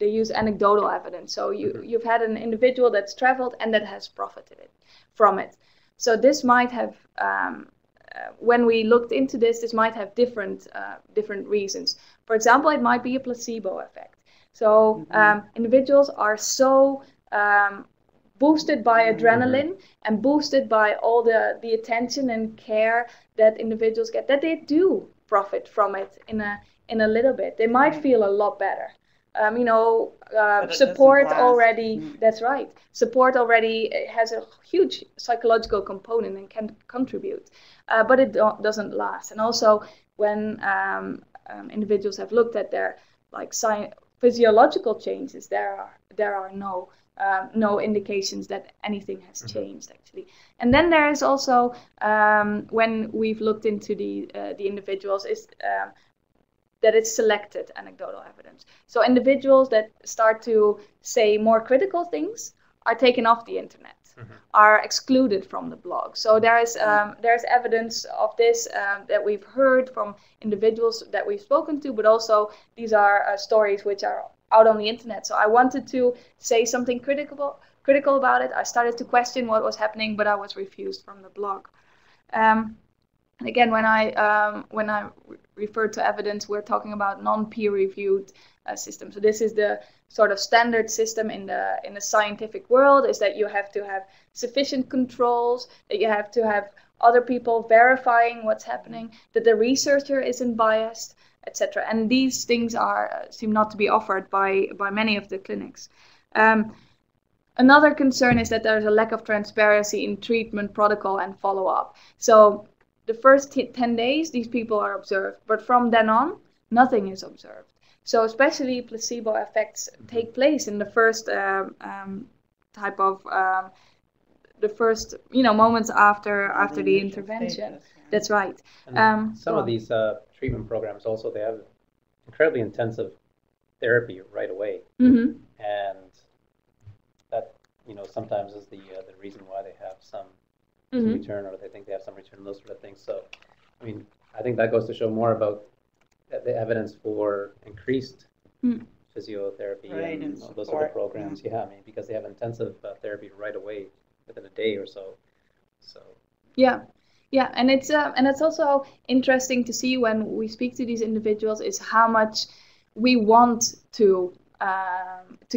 they use anecdotal evidence. So you've had an individual that's traveled and that has profited from it. So this might have, when we looked into this might have different reasons. For example, it might be a placebo effect. So individuals are so boosted by adrenaline and boosted by all the attention and care that individuals get, that they do profit from it in a little bit. They might feel a lot better. Support already, that's right. Support already has a huge psychological component and can contribute, but it doesn't last. And also when individuals have looked at their physiological changes, there are no indications that anything has changed actually. And then there is also when we've looked into the individuals is that it's selected anecdotal evidence. So individuals that start to say more critical things are taken off the internet, are excluded from the blog. So there's evidence of this that we've heard from individuals that we've spoken to, but also these are stories which are out on the internet. So I wanted to say something critical about it. I started to question what was happening, but I was refused from the blog. And again, when I refer to evidence, we're talking about non-peer-reviewed system. So this is the sort of standard system in the scientific world, is that you have to have sufficient controls, that you have to have other people verifying what's happening, that the researcher isn't biased, etc. And these things seem not to be offered by many of the clinics. Another concern is that there's a lack of transparency in treatment protocol and follow-up. So the first 10 days, these people are observed, but from then on, nothing is observed. So especially placebo effects take place in the first the first moments after the intervention. That's right. Some of these treatment programs also, they have incredibly intensive therapy right away, and that sometimes is the reason why they have some return, or they think they have some return, those sort of things. So, I mean, I think that goes to show more about the evidence for increased physiotherapy and those sort of programs. Yeah, I mean, because they have intensive therapy right away within a day or so. So. Yeah, and it's also interesting to see when we speak to these individuals is how much we want to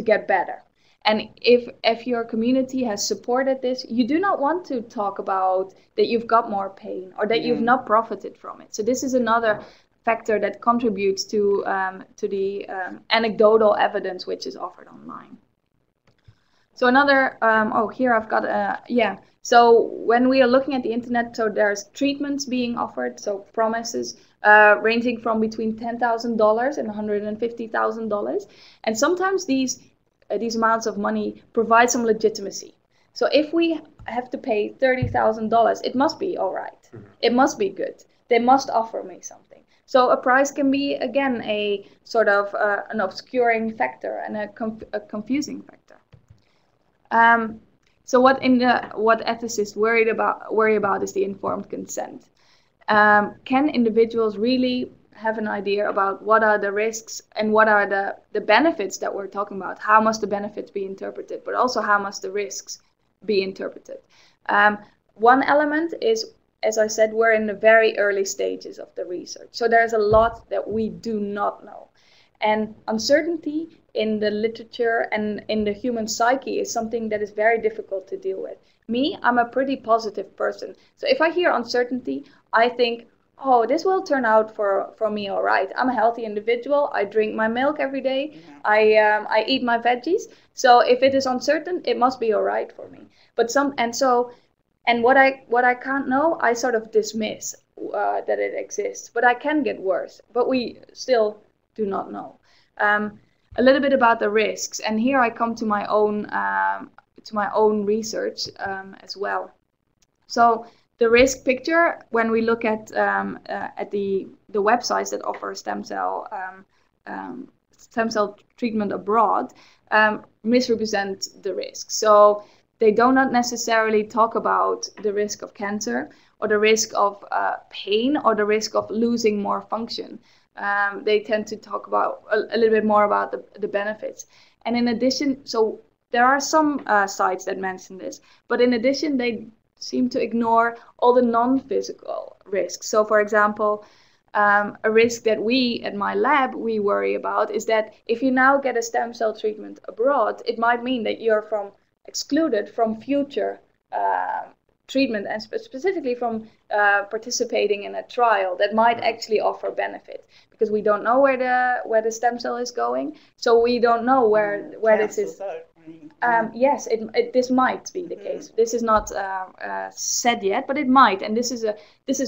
get better. And if your community has supported this, you do not want to talk about that you've got more pain or that you've not profited from it. So this is another factor that contributes to the anecdotal evidence which is offered online. So another, here I've got So when we are looking at the internet, so there's treatments being offered, so promises ranging from between $10,000 and $150,000, and sometimes these amounts of money provide some legitimacy. So if we have to pay $30,000, it must be all right. It must be good. They must offer me something. So a price can be, again, a sort of an obscuring factor and a confusing factor. So what ethicists worry about is the informed consent. Can individuals really have an idea about what are the risks and what are the benefits that we're talking about? How must the benefits be interpreted, but also how must the risks be interpreted? One element is, as I said, we're in the very early stages of the research. So there's a lot that we do not know. And uncertainty in the literature and in the human psyche is something that is very difficult to deal with. Me, I'm a pretty positive person. So if I hear uncertainty, I think, oh, this will turn out for me all right. I'm a healthy individual. I drink my milk every day. I eat my veggies. So if it is uncertain, it must be all right for me. And what I can't know, I sort of dismiss that it exists. But I can get worse. But we still do not know. A little bit about the risks, and here I come to my own research as well. So the risk picture, when we look at the websites that offer stem cell treatment abroad, misrepresent the risk. So they do not necessarily talk about the risk of cancer or the risk of pain or the risk of losing more function. They tend to talk about a little bit more about the benefits. And in addition, so there are some sites that mention this, but in addition, they seem to ignore all the non-physical risks. So for example, a risk that we at my lab, we worry about is that if you now get a stem cell treatment abroad, it might mean that you're from excluded from future treatment, and specifically from participating in a trial that might actually offer benefit, because we don't know where the stem cell is going, so we don't know where this is. Yes, this might be the case. This is not said yet, but it might, and this is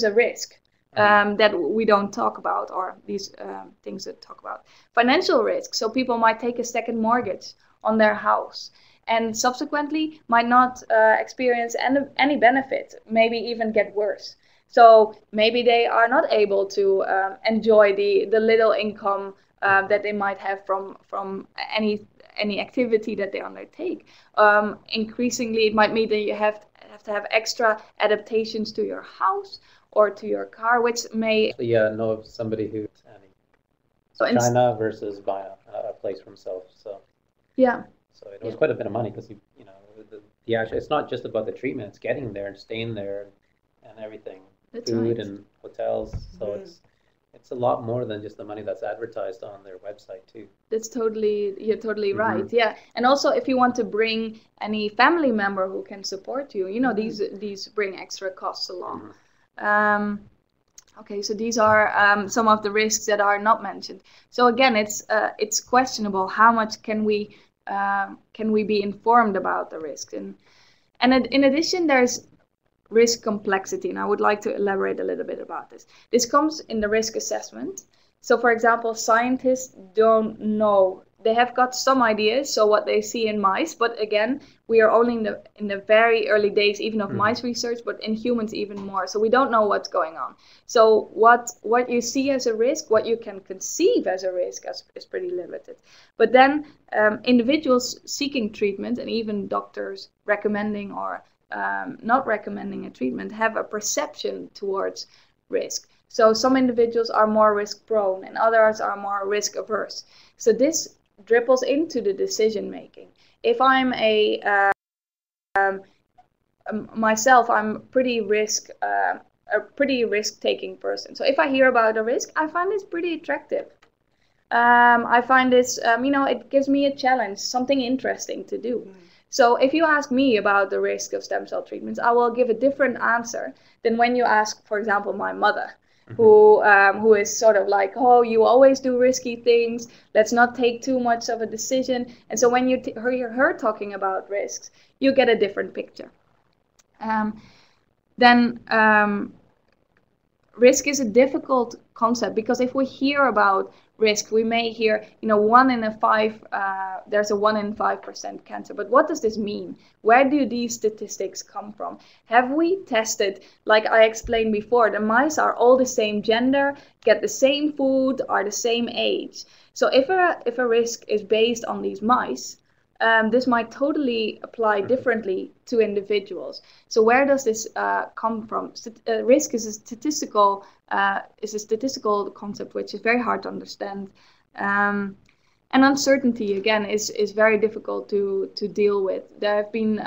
a risk that we don't talk about, or these things that talk about. Financial risk, so people might take a second mortgage on their house and subsequently might not experience any benefit, maybe even get worse. So maybe they are not able to enjoy the little income that they might have from any activity that they undertake. Increasingly, it might mean that you have to have extra adaptations to your house or to your car, which may... know of somebody who's China versus buying a place for himself. So yeah. So it was quite a bit of money, because the actual, it's not just about the treatment; it's getting there and staying there and everything, that's food right. and hotels. So it's a lot more than just the money that's advertised on their website too. You're totally right. Yeah, and also if you want to bring any family member who can support you, these bring extra costs along. Okay, so these are some of the risks that are not mentioned. So again, it's questionable how much can we be informed about the risks, and in addition, there's risk complexity, and I would like to elaborate a little bit about this. This comes in the risk assessment. So, for example, scientists don't know. They have got some ideas, so what they see in mice, but again, we are only in the very early days, even of mice research, but in humans even more. So we don't know what's going on. So what you see as a risk, what you can conceive as a risk is pretty limited. But then individuals seeking treatment, and even doctors recommending or not recommending a treatment, have a perception towards risk. So some individuals are more risk prone and others are more risk averse. So this ripples into the decision making. If I'm myself, I'm a pretty risk taking person. So if I hear about a risk, I find this pretty attractive. I find this, it gives me a challenge, something interesting to do. So if you ask me about the risk of stem cell treatments, I will give a different answer than when you ask, for example, my mother, who is sort of like, oh, you always do risky things, let's not take too much of a decision. And so when you hear her talking about risks, you get a different picture. Then risk is a difficult concept, because if we hear about risk, we may hear, there's a 1 in 5% cancer. But what does this mean? Where do these statistics come from? Have we tested, like I explained before, the mice are all the same gender, get the same food, are the same age. So if a risk is based on these mice, this might totally apply differently to individuals. So where does this come from? Risk is a statistical concept which is very hard to understand, and uncertainty again is very difficult to deal with. There have been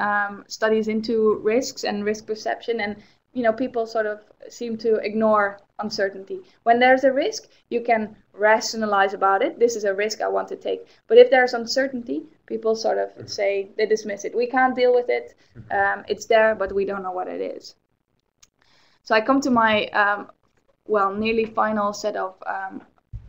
studies into risks and risk perception, and people sort of seem to ignore uncertainty. When there's a risk, you can rationalize about it. This is a risk I want to take. But if there's uncertainty, people sort of say, they dismiss it. We can't deal with it. It's there, but we don't know what it is. So I come to my nearly final set of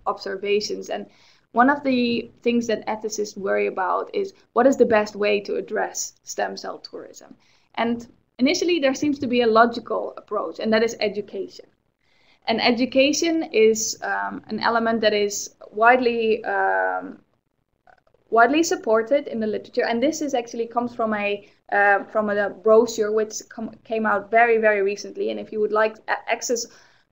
observations. And one of the things that ethicists worry about is, what is the best way to address stem cell tourism? And initially, there seems to be a logical approach, and that is education. And education is an element that is widely supported in the literature. And this is actually comes from a brochure which came out very, very recently. And if you would like access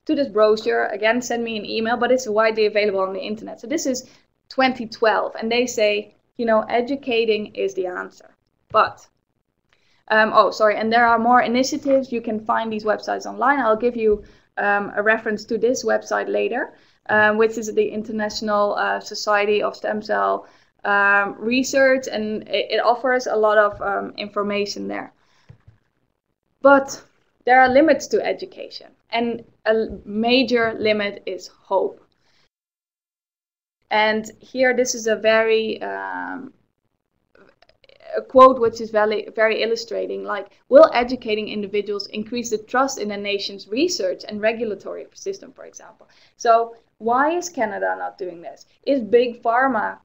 to this brochure, again, send me an email, but it's widely available on the internet. So this is 2012, and they say, educating is the answer. But and there are more initiatives. You can find these websites online. I'll give you a reference to this website later, which is the International Society of Stem Cell Research, and it offers a lot of information there. But there are limits to education, and a major limit is hope. And here, this is a very a quote which is very illustrating, like, will educating individuals increase the trust in a nation's research and regulatory system, for example? So why is Canada not doing this? Is Big Pharma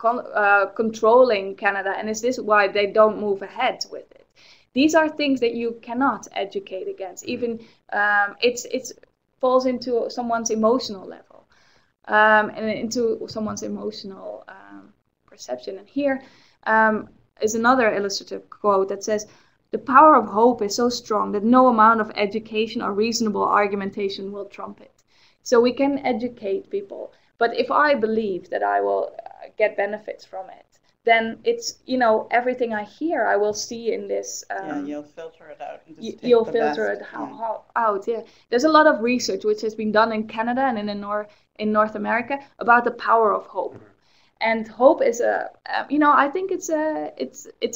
controlling Canada, and is this why they don't move ahead with it? These are things that you cannot educate against. Even it falls into someone's emotional level, and into someone's emotional perception. And here is another illustrative quote that says, "The power of hope is so strong that no amount of education or reasonable argumentation will trump it." So we can educate people, but if I believe that I will get benefits from it, then it's, everything I hear, I will see in this. You'll filter it out. And just you'll filter it out. Yeah, there's a lot of research which has been done in Canada and in North America about the power of hope. And hope is I think it's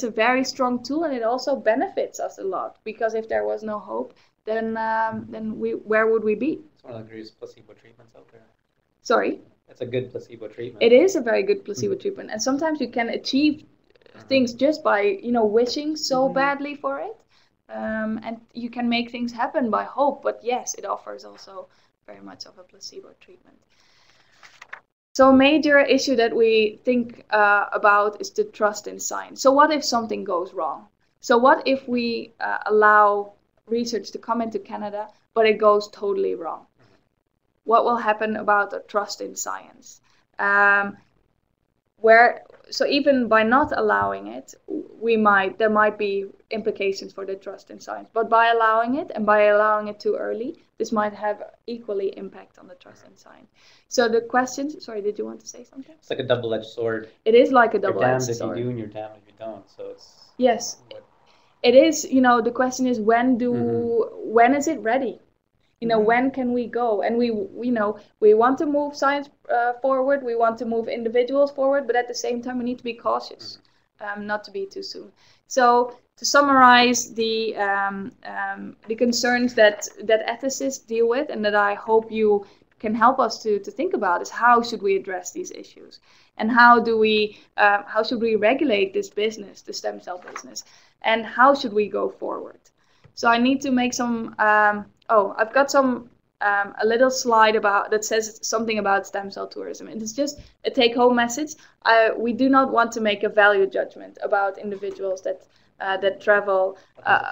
a very strong tool, and it also benefits us a lot, because if there was no hope, then where would we be? It's one of the greatest placebo treatments out there. Sorry? It's a good placebo treatment. It is a very good placebo treatment, and sometimes you can achieve things just by wishing so badly for it, and you can make things happen by hope. But yes, it offers also very much of a placebo treatment. So a major issue that we think about is the trust in science. So what if something goes wrong? So what if we allow research to come into Canada, but it goes totally wrong? What will happen about the trust in science? So even by not allowing it, there might be implications for the trust in science. But by allowing it, and by allowing it too early, this might have equally impact on the trust in science. So the questions. Sorry, did you want to say something? It's like a double-edged sword. It is like a double-edged sword. You're damned if you do, and you're damned if you don't. So it's. Yes. It is. The question is, when is it ready? When can we go? And we want to move science forward. We want to move individuals forward, but at the same time, we need to be cautious, not to be too soon. So to summarize the concerns that ethicists deal with, and that I hope you can help us to think about, is how should we address these issues, and how should we regulate this business, the stem cell business, and how should we go forward? So I need to make some. I've got a little slide that says something about stem cell tourism. And it's just a take-home message. We do not want to make a value judgment about individuals that travel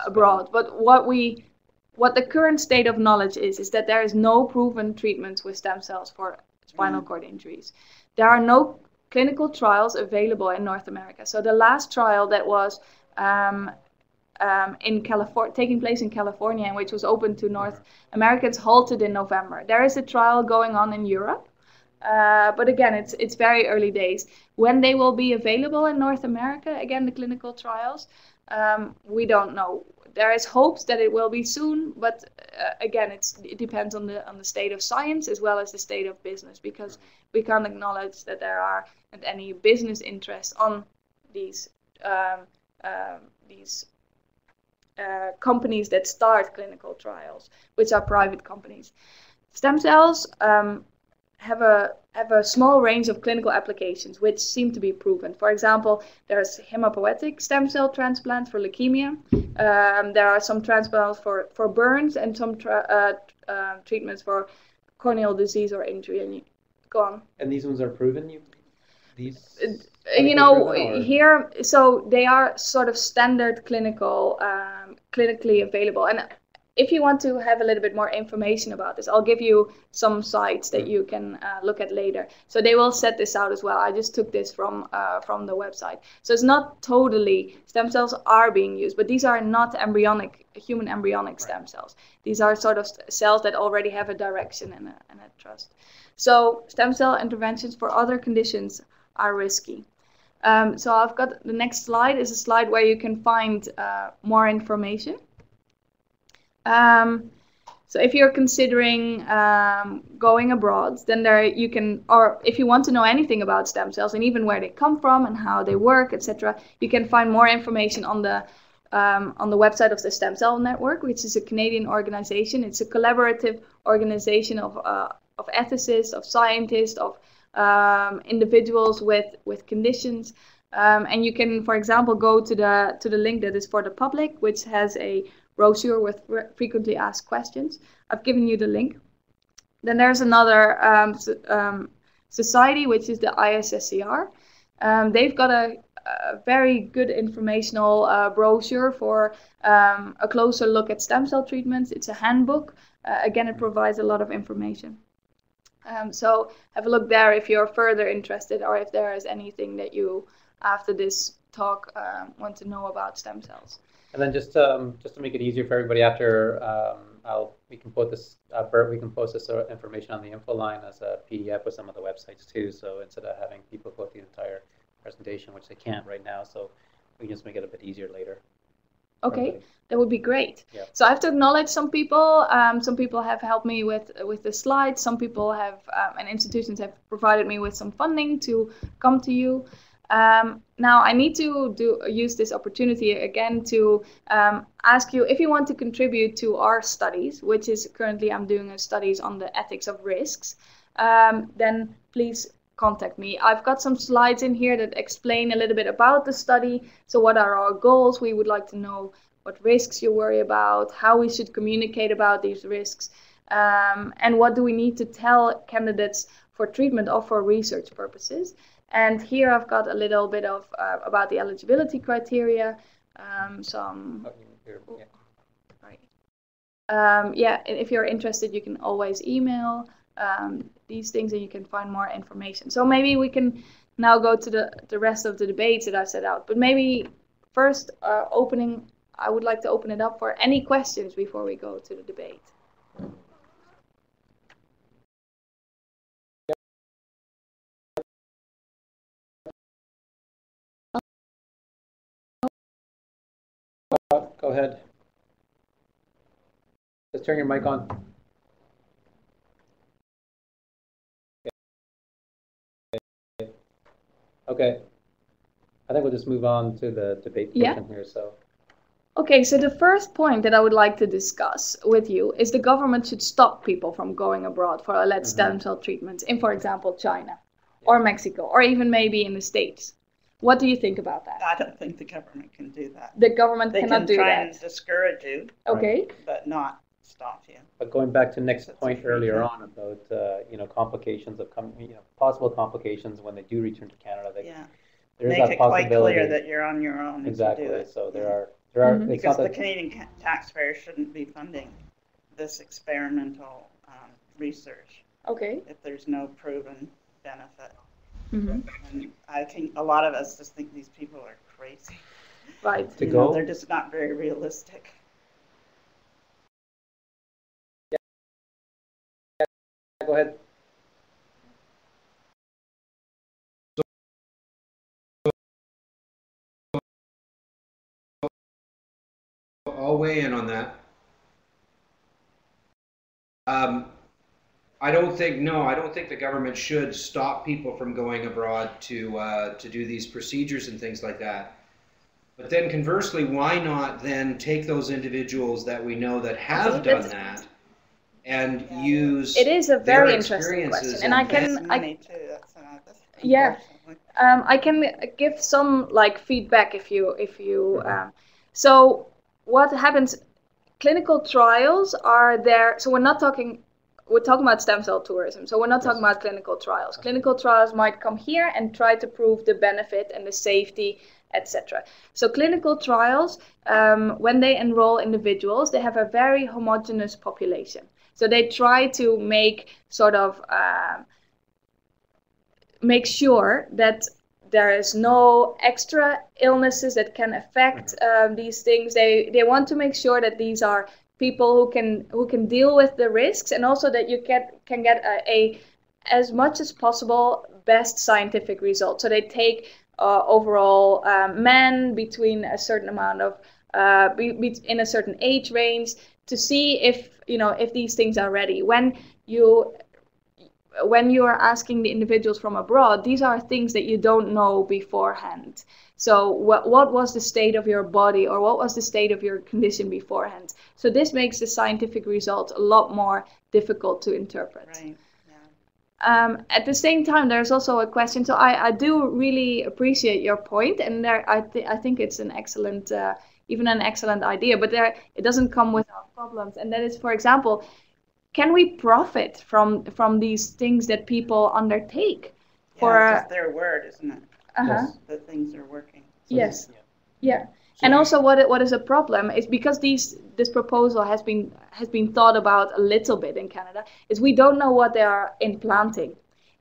abroad. But what the current state of knowledge is that there is no proven treatments with stem cells for spinal cord injuries. There are no clinical trials available in North America. So the last trial that was taking place in California, and which was open to North Americans, halted in November. There is a trial going on in Europe, but again, it's very early days. When they will be available in North America, again, the clinical trials, we don't know. There is hopes that it will be soon, but again, it depends on the state of science as well as the state of business, because we can't acknowledge that there are any business interests on these companies that start clinical trials, which are private companies. Stem cells have a small range of clinical applications which seem to be proven. For example, there's hematopoietic stem cell transplant for leukemia. There are some transplants for burns, and some treatments for corneal disease or injury. And go on. And these ones are proven? Here, so they are sort of standard clinically available. And if you want to have a little bit more information about this, I'll give you some sites that you can look at later. So they will set this out as well. I just took this from the website. So it's not totally, stem cells are being used, but these are not human embryonic stem cells. These are sort of cells that already have a direction and a trust. So stem cell interventions for other conditions are risky. So I've got the next slide is a slide where you can find more information. So if you're considering going abroad, then you can, or if you want to know anything about stem cells and even where they come from and how they work, etc., you can find more information on the website of the Stem Cell Network, which is a Canadian organization. It's a collaborative organization of ethicists, of scientists, of individuals with conditions, And you can, for example, go to the link that is for the public, which has a brochure with frequently asked questions. I've given you the link. Then there's another society, which is the ISSCR. They've got a very good informational brochure for a closer look at stem cell treatments. It's a handbook. Again, it provides a lot of information. So have a look there if you're further interested, or if there is anything that you, after this talk, want to know about stem cells. And then just to make it easier for everybody, after we can post this, Bert, we can post this information on the info line as a PDF with some of the websites too. So instead of having people go through the entire presentation, which they can't right now, so we can just make it a bit easier later. Okay, that would be great. Yeah. So I have to acknowledge some people. Some people have helped me with the slides. Some people have, and institutions have provided me with some funding to come to you. Now I need to use this opportunity again to ask you if you want to contribute to our studies, which is currently I'm doing a studies on the ethics of risks. Then please contact me. I've got some slides in here that explain a little bit about the study. So what are our goals? We would like to know what risks you worry about, how we should communicate about these risks, and what do we need to tell candidates for treatment or for research purposes. And here I've got a little bit of about the eligibility criteria, some. Yeah, if you're interested, you can always email these things and you can find more information. So maybe we can now go to the rest of the debates that I set out. But maybe first, I would like to open it up for any questions before we go to the debate. Go ahead. Just turn your mic on. Okay. I think we'll just move on to the debate portion here. So. Okay, so the first point that I would like to discuss with you is the government should stop people from going abroad for alleged stem cell treatments in, for example, China or Mexico, or even maybe in the States. What do you think about that? I don't think the government can do that. The government cannot do that. They can try and discourage you, okay, but not stop you. But going back to Nick's point earlier on about complications of possible complications when they do return to Canada, there is that possibility. Make it quite clear that you're on your own. Exactly. To do it. So there are because the Canadian taxpayers shouldn't be funding this experimental research. Okay. If there's no proven benefit. And I think a lot of us just think these people are crazy. Right. They're just not very realistic. Yeah. Go ahead. I'll weigh in on that. I don't think the government should stop people from going abroad to do these procedures and things like that. But then conversely, why not then take those individuals that we know that have done that and use it is a very interesting question, and I can give some feedback if you so what happens, clinical trials are there, so we're talking about stem cell tourism, so we're not talking about clinical trials. Clinical trials might come here and try to prove the benefit and the safety, etc. So clinical trials, when they enroll individuals, they have a very homogeneous population. So they try to make make sure that there is no extra illnesses that can affect these things. They want to make sure that these are people who can deal with the risks, and also that you can get a as much as possible best scientific result. So they take overall men between a certain amount of in a certain age range to see if these things are ready. When you are asking the individuals from abroad, these are things that you don't know beforehand. So what was the state of your body, or what was the state of your condition beforehand? So this makes the scientific results a lot more difficult to interpret. Right. At the same time, there's also a question. So I do really appreciate your point, and I think it's an excellent, even an excellent idea. But it doesn't come without problems, and that is, for example, can we profit from these things that people undertake? Yeah, it's just their word, isn't it? Yes. The things are working. So yes. Yeah. And also, what is a problem is because this proposal has been thought about a little bit in Canada, is we don't know what they are implanting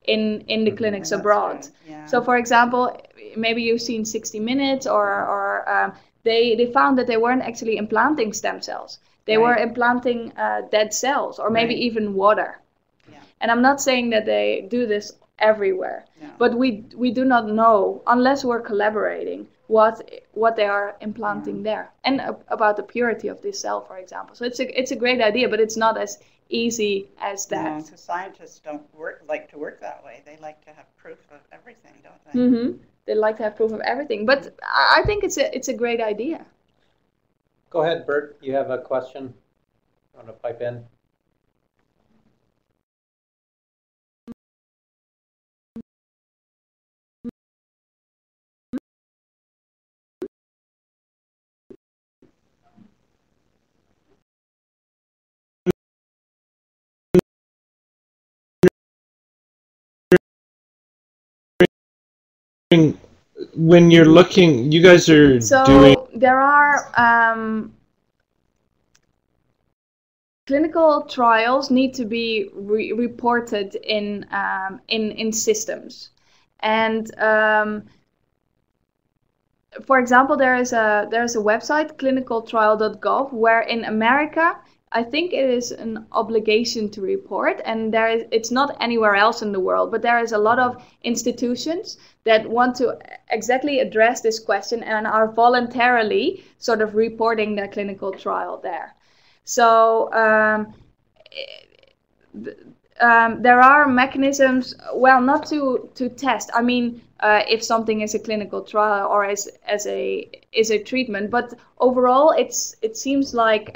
in the clinics abroad. Yeah. So, for example, maybe you've seen 60 Minutes, or they found that they weren't actually implanting stem cells. They were implanting dead cells, or maybe even water. Yeah. And I'm not saying that they do this everywhere, but we do not know unless we're collaborating what they are implanting there, and about the purity of this cell, for example. So it's a great idea, but it's not as easy as that. No, because scientists don't like to work that way. They like to have proof of everything, don't they? Mm-hmm. They like to have proof of everything, but I think it's a great idea. Go ahead, Bert. You have a question? You want to pipe in? When you're looking, you guys are doing. There are clinical trials need to be reported in systems, and for example, there is a website, clinicaltrial.gov, where in America, I think it is an obligation to report, and it's not anywhere else in the world, but there is a lot of institutions that want to exactly address this question and are voluntarily sort of reporting their clinical trial there. So there are mechanisms, well, not to test. I mean, if something is a clinical trial or is a treatment, but overall, it seems like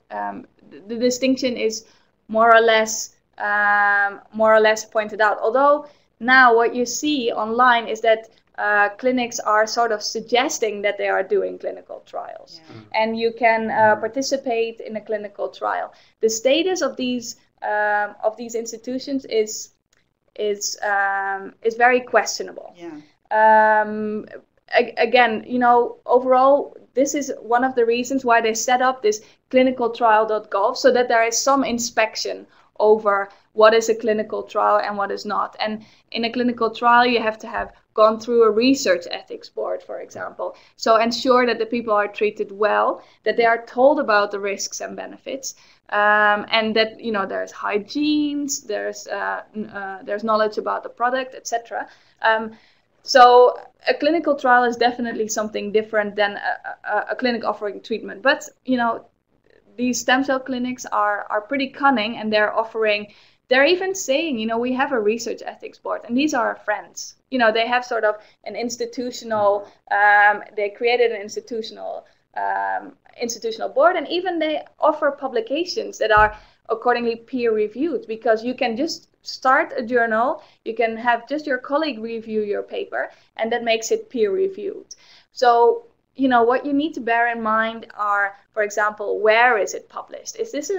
the distinction is more or less pointed out. Although now what you see online is that clinics are sort of suggesting that they are doing clinical trials, and you can participate in a clinical trial. The status of these institutions is very questionable. Again, overall, this is one of the reasons why they set up this clinicaltrial.gov, so that there is some inspection over what is a clinical trial and what is not. And in a clinical trial, you have to have gone through a research ethics board, for example. So ensure that the people are treated well, that they are told about the risks and benefits, and that there's hygiene, there's knowledge about the product, etc. So a clinical trial is definitely something different than a clinic offering treatment. But these stem cell clinics are pretty cunning, and they're even saying, we have a research ethics board, and these are our friends. They have sort of an institutional, they created an institutional board, and even they offer publications that are accordingly peer-reviewed, because you can just start a journal, you can have just your colleague review your paper, and that makes it peer-reviewed. So what you need to bear in mind are, for example, where is it published? Is this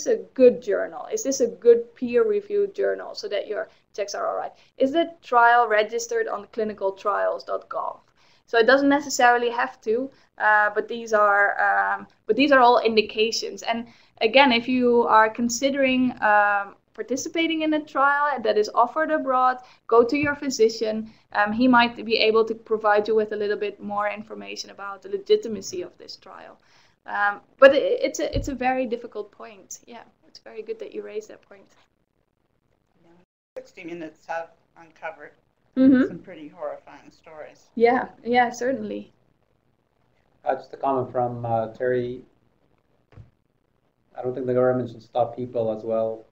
a good journal? Is this a good peer-reviewed journal, so that your checks are all right? Is the trial registered on clinicaltrials.gov? So it doesn't necessarily have to, but these are all indications. And again, if you are considering participating in a trial that is offered abroad, go to your physician. He might be able to provide you with a little bit more information about the legitimacy of this trial. But it's a very difficult point. Yeah, it's very good that you raised that point. 60 Minutes have uncovered some pretty horrifying stories. Yeah, certainly. Just a comment from Terry. I don't think the government should stop people as well.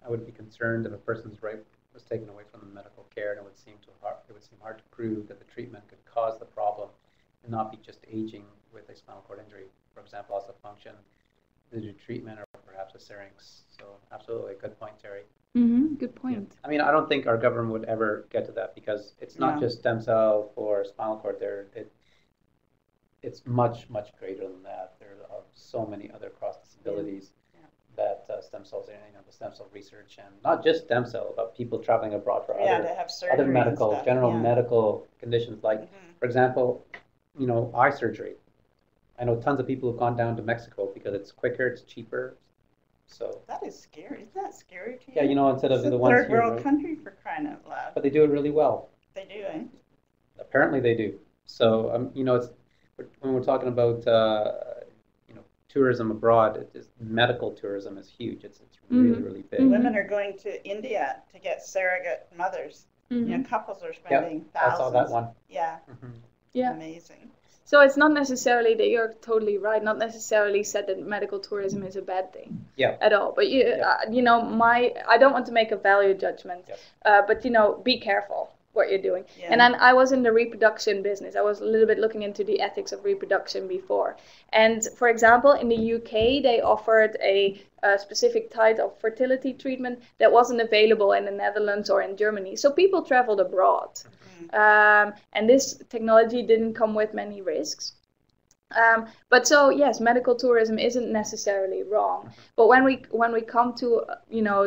I would be concerned if a person's right was taken away from them medical care, and it would seem hard to prove that the treatment could cause the problem and not be just aging with a spinal cord injury. For example, loss of function, due to treatment or perhaps a syrinx. So absolutely, good point, Terry. Good point. Yeah. I mean, I don't think our government would ever get to that because it's not just stem cell for spinal cord. It's much, much greater than that. There are so many other cross disabilities that stem cells, the stem cell research, and not just stem cell, but people traveling abroad for other medical, general medical conditions. Like, for example, eye surgery. I know tons of people who've gone down to Mexico because it's quicker, it's cheaper. So that is scary. Isn't that scary to you? Yeah, instead of the ones here, third world country, for crying out loud. But they do it really well. They do, eh? Apparently they do. So it's when we're talking about tourism abroad, medical tourism is huge. It's really, really big. Women are going to India to get surrogate mothers. Couples are spending thousands. I saw that one. Yeah. Yeah. Amazing. So it's not necessarily that you're totally right. Not necessarily said that medical tourism is a bad thing. At all. But I don't want to make a value judgment. But be careful what you're doing. And then I was in the reproduction business. I was a little bit looking into the ethics of reproduction before. And for example, in the UK, they offered a specific type of fertility treatment that wasn't available in the Netherlands or in Germany. So people traveled abroad. And this technology didn't come with many risks. But so yes, medical tourism isn't necessarily wrong. But when we come to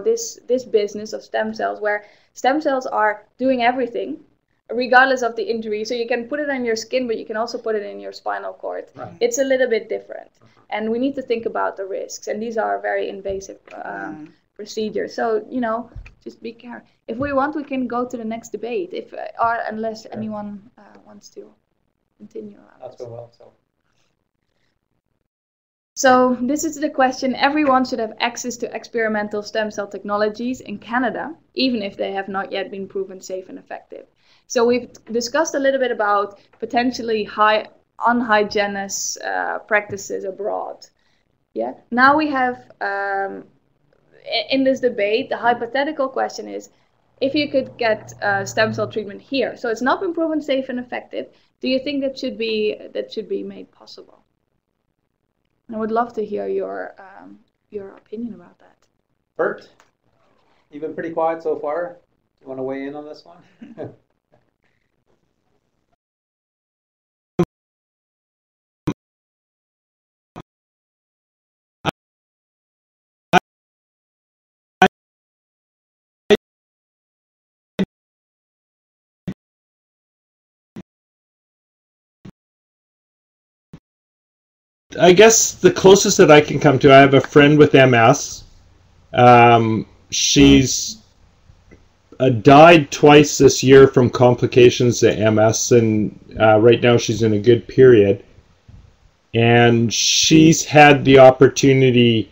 this business of stem cells, where stem cells are doing everything, regardless of the injury, so you can put it on your skin, but you can also put it in your spinal cord. It's a little bit different, and we need to think about the risks. And these are very invasive procedures. So just be careful. If we want, we can go to the next debate. Unless anyone wants to continue. That's going well. So this is the question. Everyone should have access to experimental stem cell technologies in Canada, even if they have not yet been proven safe and effective. So we've discussed a little bit about potentially unhygienous practices abroad. Now we have, in this debate, the hypothetical question is, if you could get stem cell treatment here, so it's not been proven safe and effective, do you think that should be made possible? I would love to hear your opinion about that. Bert, you've been pretty quiet so far. Do you want to weigh in on this one? I guess the closest that I can come to, I have a friend with MS. She's died twice this year from complications to MS, and right now she's in a good period. And she's had the opportunity,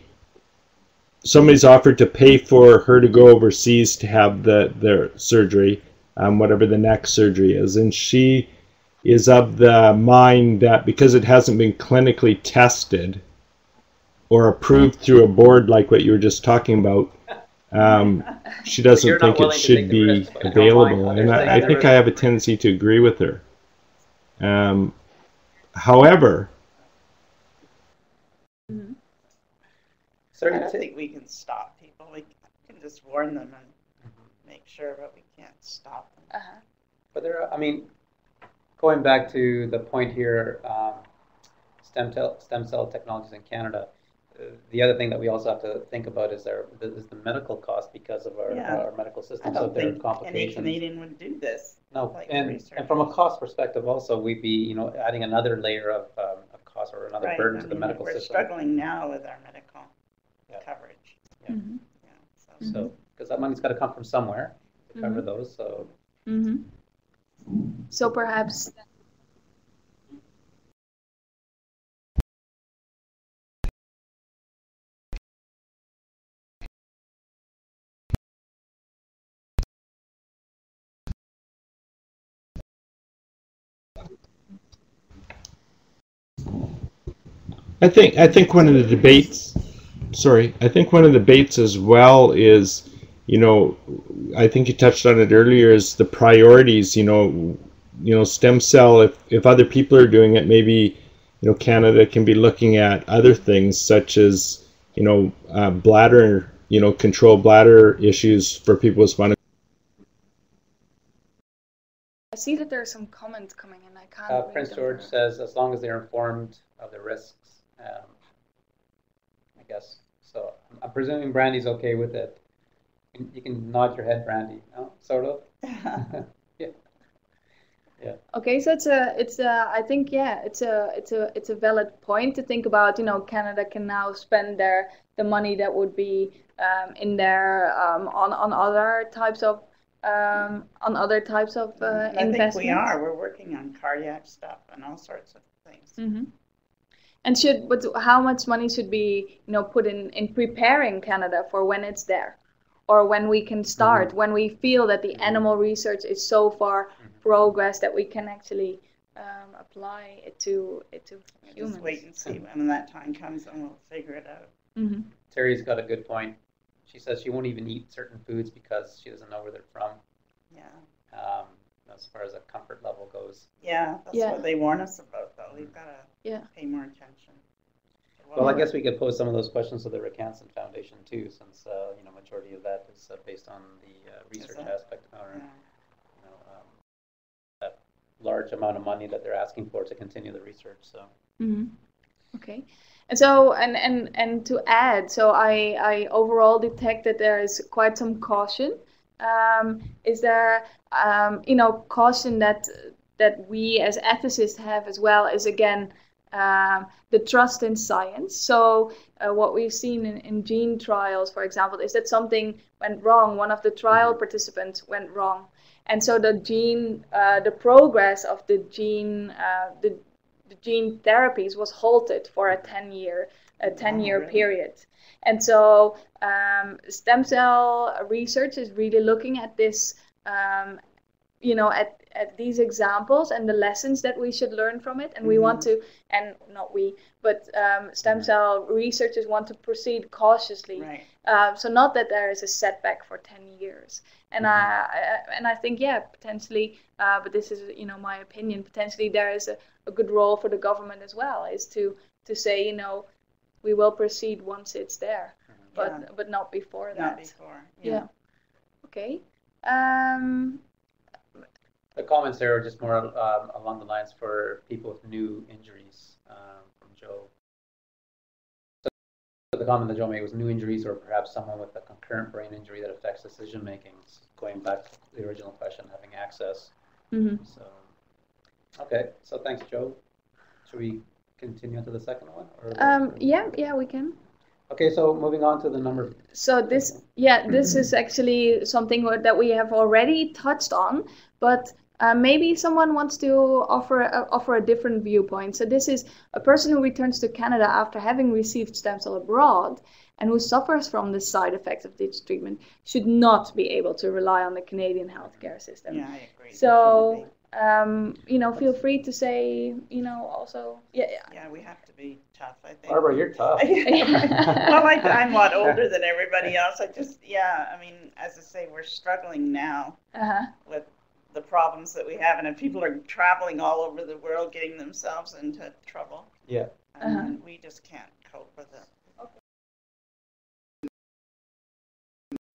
somebody's offered to pay for her to go overseas to have their surgery, whatever the next surgery is. And she is of the mind that because it hasn't been clinically tested or approved through a board like what you were just talking about, she doesn't think it should be available. And I think I have a tendency to agree with her. However, I don't think we can stop people. We can just warn them and make sure, but we can't stop them. But going back to the point here, stem cell technologies in Canada, the other thing that we also have to think about is the medical cost because of our medical system. I don't think any Canadian would do this. No, and from a cost perspective also, we'd be adding another layer of cost or another burden to the medical system. We're struggling now with our medical coverage. So because that money's got to come from somewhere to cover those. So. So perhaps. I think one of the debates. I think one of the debates as well is, I think you touched on it earlier, is the priorities. Stem cell. If other people are doing it, maybe Canada can be looking at other things such as bladder, control bladder issues for people with spinal. I see that there are some comments coming in. I can't. Prince George says, as long as they're informed of the risks, I guess. So I'm presuming Brandy's okay with it. You can nod your head, Brandy. No, sort of. Yeah. Yeah. Okay, so I think it's a valid point to think about. Canada can now spend the money that would be in there on other types of investments. I think we are. We're working on cardiac stuff and all sorts of things. Mm-hmm. And but how much money should be put in preparing Canada for when it's there, or when we can start, mm-hmm. when we feel that the animal research is so far progressed that we can actually apply it to humans. Just wait and see when that time comes, and we'll figure it out. Mm-hmm. Terry's got a good point. She says she won't even eat certain foods because she doesn't know where they're from. Yeah. As far as a comfort level goes. Yeah, that's what they warn us about, though. We've got to pay more attention. Well, I guess we could pose some of those questions to the Rick Hansen Foundation too, since majority of that is based on the research aspect of our, that large amount of money that they're asking for to continue the research. So. Mm-hmm. Okay. And so, and to add, so I overall detect that there is quite some caution. Is there, caution that we as ethicists have as well is, again, the trust in science. So what we've seen in gene trials, for example, is that something went wrong. One of the trial participants went wrong. And so the progress of the gene therapies was halted for a 10-year period. And so stem cell research is really looking at this, at these examples and the lessons that we should learn from it. And we want to, and not we, but stem cell researchers want to proceed cautiously. Right. So not that there is a setback for 10 years. And I think, potentially, but this is, my opinion, potentially there is a good role for the government as well, is to say, we will proceed once it's there, but not before that. Not before. Yeah. Okay. The comments there are just more along the lines for people with new injuries from Joe. So the comment that Joe made was new injuries, or perhaps someone with a concurrent brain injury that affects decision making. Going back to the original question, having access. Mm-hmm. So, okay. So thanks, Joe. Should we continue to the second one? Yeah, we can. Okay, so moving on to the number. So this is actually something that we have already touched on, but maybe someone wants to offer a different viewpoint. So this is a person who returns to Canada after having received stem cell abroad and who suffers from the side effects of this treatment should not be able to rely on the Canadian healthcare system. Yeah, I agree. So feel free to say, also, Yeah, we have to be tough, I think. Barbara, you're tough. Well, I'm a lot older than everybody else. As I say, we're struggling now with the problems that we have, and if people are traveling all over the world getting themselves into trouble. Yeah. And we just can't cope with it.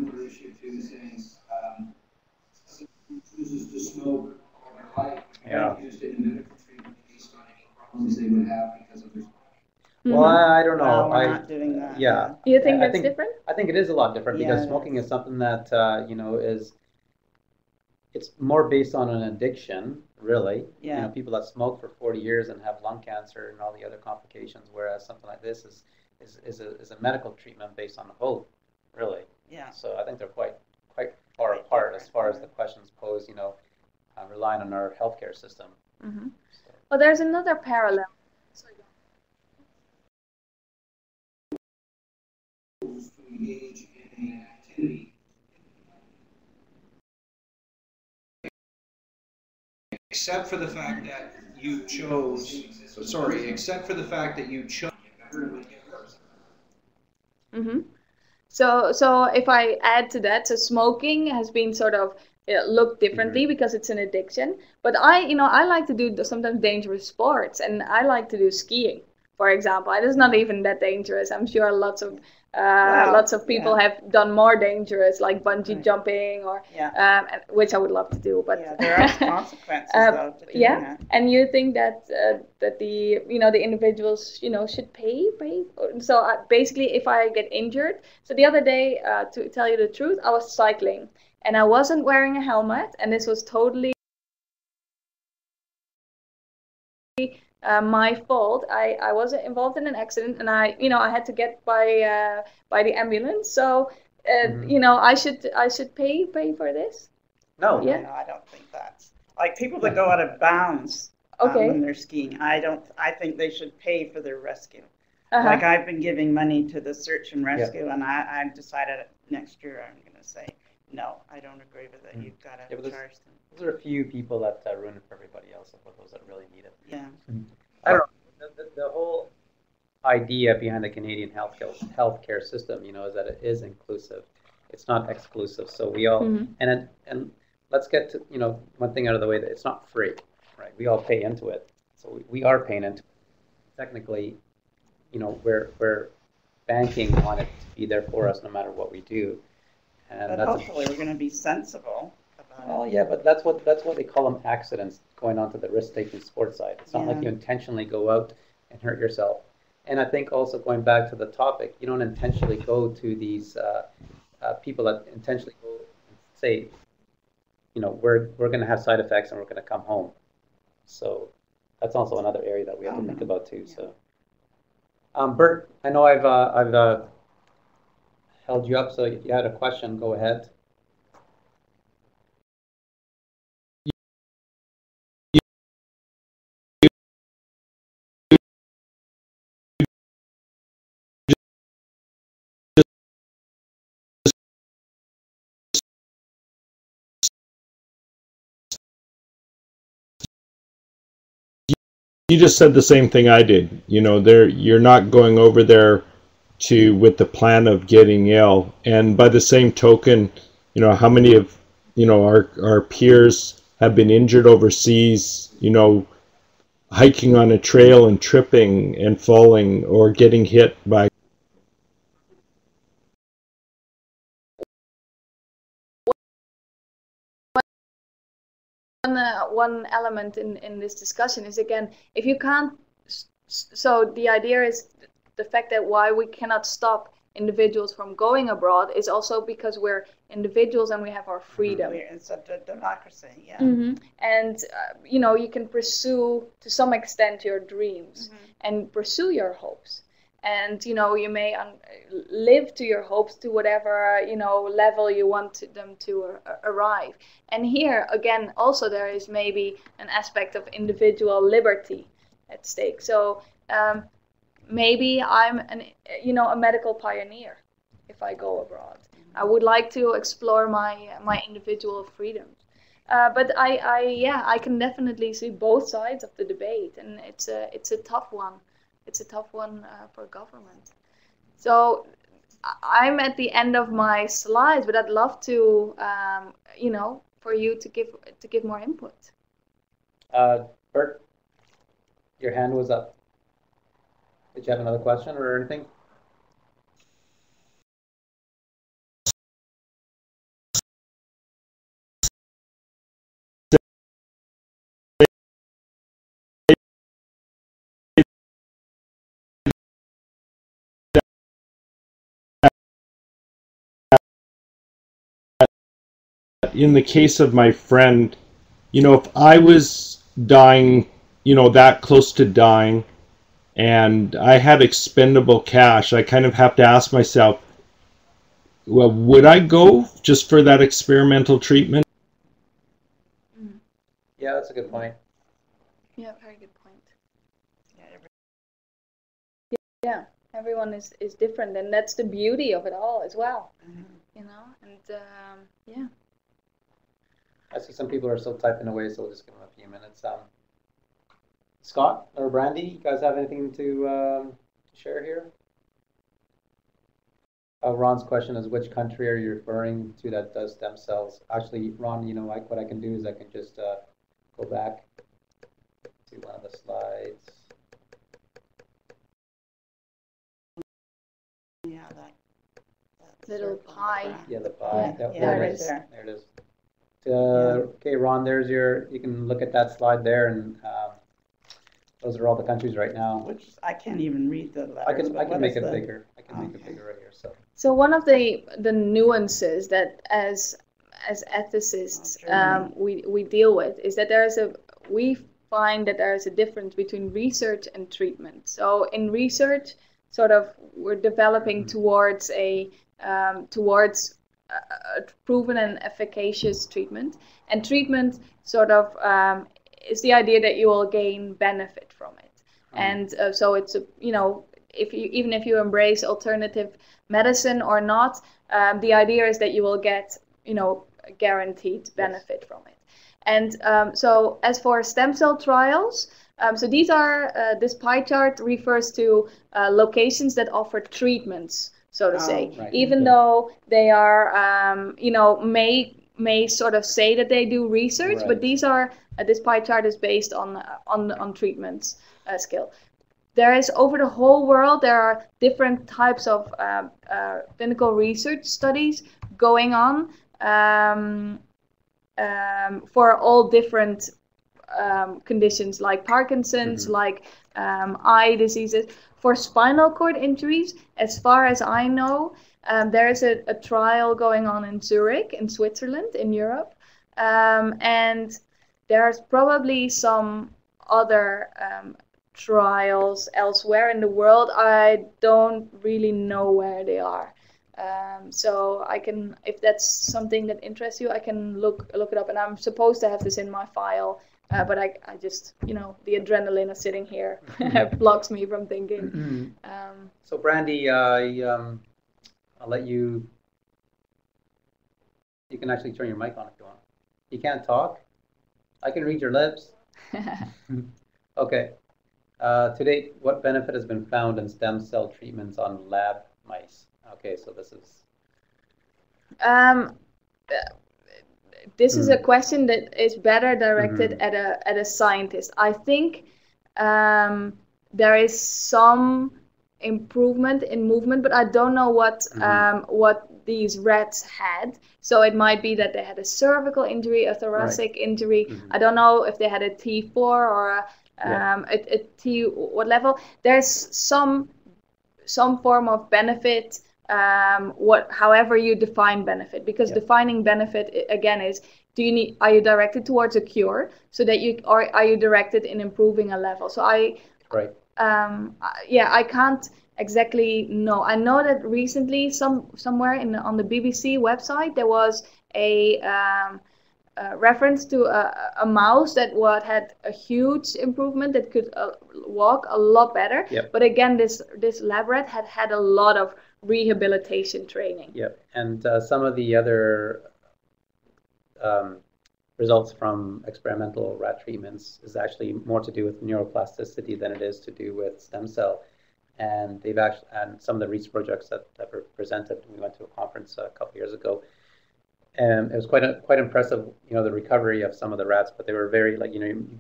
Issue too, saying chooses to smoke all their life, used it in medical treatment based on any problems they would have because of their smoking. Well, I don't know. No, we're not doing that. Yeah. You think that's different? I think it is a lot different because smoking is something that it's more based on an addiction, really. Yeah. People that smoke for 40 years and have lung cancer and all the other complications, whereas something like this is a medical treatment based on hope, really. Yeah. So I think they're quite far apart as far as the questions posed, relying on our healthcare system. Mm-hmm. So. Well, there's another parallel. To engage in an activity. Except for the fact that you chose. Except for the fact that you chose. Mm-hmm. So if I add to that, so smoking has been sort of looked differently because it's an addiction. But I like to do sometimes dangerous sports, and I like to do skiing. for example. And it's not even that dangerous. I'm sure lots of people have done more dangerous, like bungee jumping, or which I would love to do. But there are consequences though to doing that. And you think that that the the individuals should pay? So basically, if I get injured, so the other day, to tell you the truth, I was cycling and I wasn't wearing a helmet, and this was totally my fault. I was involved in an accident, and I had to get by the ambulance. So I should pay for this. No. No, I don't think that's like people that go out of bounds when they're skiing. I think they should pay for their rescue. Like I've been giving money to the search and rescue, and I've decided next year I'm going to say no. I don't agree with it. You've got to charge them. Those are a few people that ruin it for everybody else, for those that really need it. Yeah. I don't know. The whole idea behind the Canadian healthcare system, is that it is inclusive. It's not exclusive. So we all and let's get to one thing out of the way, that it's not free, right? We all pay into it. So we are paying into it. Technically, we're banking on it to be there for us no matter what we do. And but hopefully we're going to be sensible. Well, yeah, but that's what they call them, accidents, going on to the risk-taking sports side. It's not like you intentionally go out and hurt yourself. And I think also, going back to the topic, you don't intentionally go to these people that intentionally go and say, we're going to have side effects and we're going to come home. So that's also another area that we have to think about too. So, Bert, I know I've held you up, so if you had a question, go ahead. You just said the same thing I did. You're not going over there with the plan of getting ill. And by the same token, how many of our peers have been injured overseas, hiking on a trail and tripping and falling, or getting hit by one element in this discussion is, again, if you can't, so the idea is the fact that why we cannot stop individuals from going abroad is also because we're individuals and we have our freedom. It's a democracy, yeah. And you can pursue to some extent your dreams and pursue your hopes. And you may live to your hopes to whatever level you want them to arrive. And here again, also there is maybe an aspect of individual liberty at stake. So maybe I'm a medical pioneer if I go abroad. I would like to explore my individual freedoms. But I can definitely see both sides of the debate, and it's a tough one. It's a tough one for government. So I'm at the end of my slides, but I'd love to, for you to give more input. Bert, your hand was up. Did you have another question or anything? In the case of my friend, if I was dying, that close to dying, and I had expendable cash, I kind of have to ask myself, well, would I go just for that experimental treatment? Yeah, that's a good point. Yeah, very good point. Yeah, everyone is different, and that's the beauty of it all as well. And yeah. I see some people are still typing away, so we'll just give them a few minutes. Scott or Brandy, you guys have anything to share here? Ron's question is, which country are you referring to that does stem cells? Actually, Ron, what I can do is I can just go back to one of the slides. little pie. Yeah, the pie. Yeah, there right it is. there. There it is. Okay, Ron, there's you can look at that slide there, and those are all the countries right now. Which I can't even read the letters. I can make it bigger. I can make it bigger right here. So one of the nuances that as ethicists we deal with is that we find that there is a difference between research and treatment. So in research, sort of we're developing towards a proven and efficacious treatment, and treatment sort of is the idea that you will gain benefit from it. And so it's even if you embrace alternative medicine or not, the idea is that you will get guaranteed benefit from it. And so as for stem cell trials, so these are this pie chart refers to locations that offer treatments, so to say, right. even though they are may sort of say that they do research, but these are this pie chart is based on treatments scale. There is over the whole world, there are different types of clinical research studies going on for all different conditions like Parkinson's, like eye diseases. For spinal cord injuries, as far as I know, there is a trial going on in Zurich, in Switzerland, in Europe. And there's probably some other trials elsewhere in the world. I don't really know where they are. So I can, if that's something that interests you, I can look it up. And I'm supposed to have this in my file, but I just, the adrenaline of sitting here blocks me from thinking. So Brandy, I'll let you. You can actually turn your mic on if you want. You can't talk. I can read your lips. Okay. To date, what benefit has been found in stem cell treatments on lab mice? Okay, so this is. This is a question that is better directed at a scientist. I think there is some improvement in movement, but I don't know what these rats had. So it might be that they had a cervical injury, a thoracic injury. I don't know if they had a T4 or a T what level. There's some form of benefit. However you define benefit, because defining benefit again is, are you directed towards a cure, so that are you directed in improving a level? So I can't exactly know. I know that recently somewhere on the BBC website there was a reference to a mouse that had a huge improvement, that could walk a lot better. But again, this lab rat had a lot of rehabilitation training. And some of the other results from experimental rat treatments is actually more to do with neuroplasticity than it is to do with stem cell. And and some of the research projects that were presented, we went to a conference a couple of years ago, and it was quite impressive, the recovery of some of the rats, but they were very,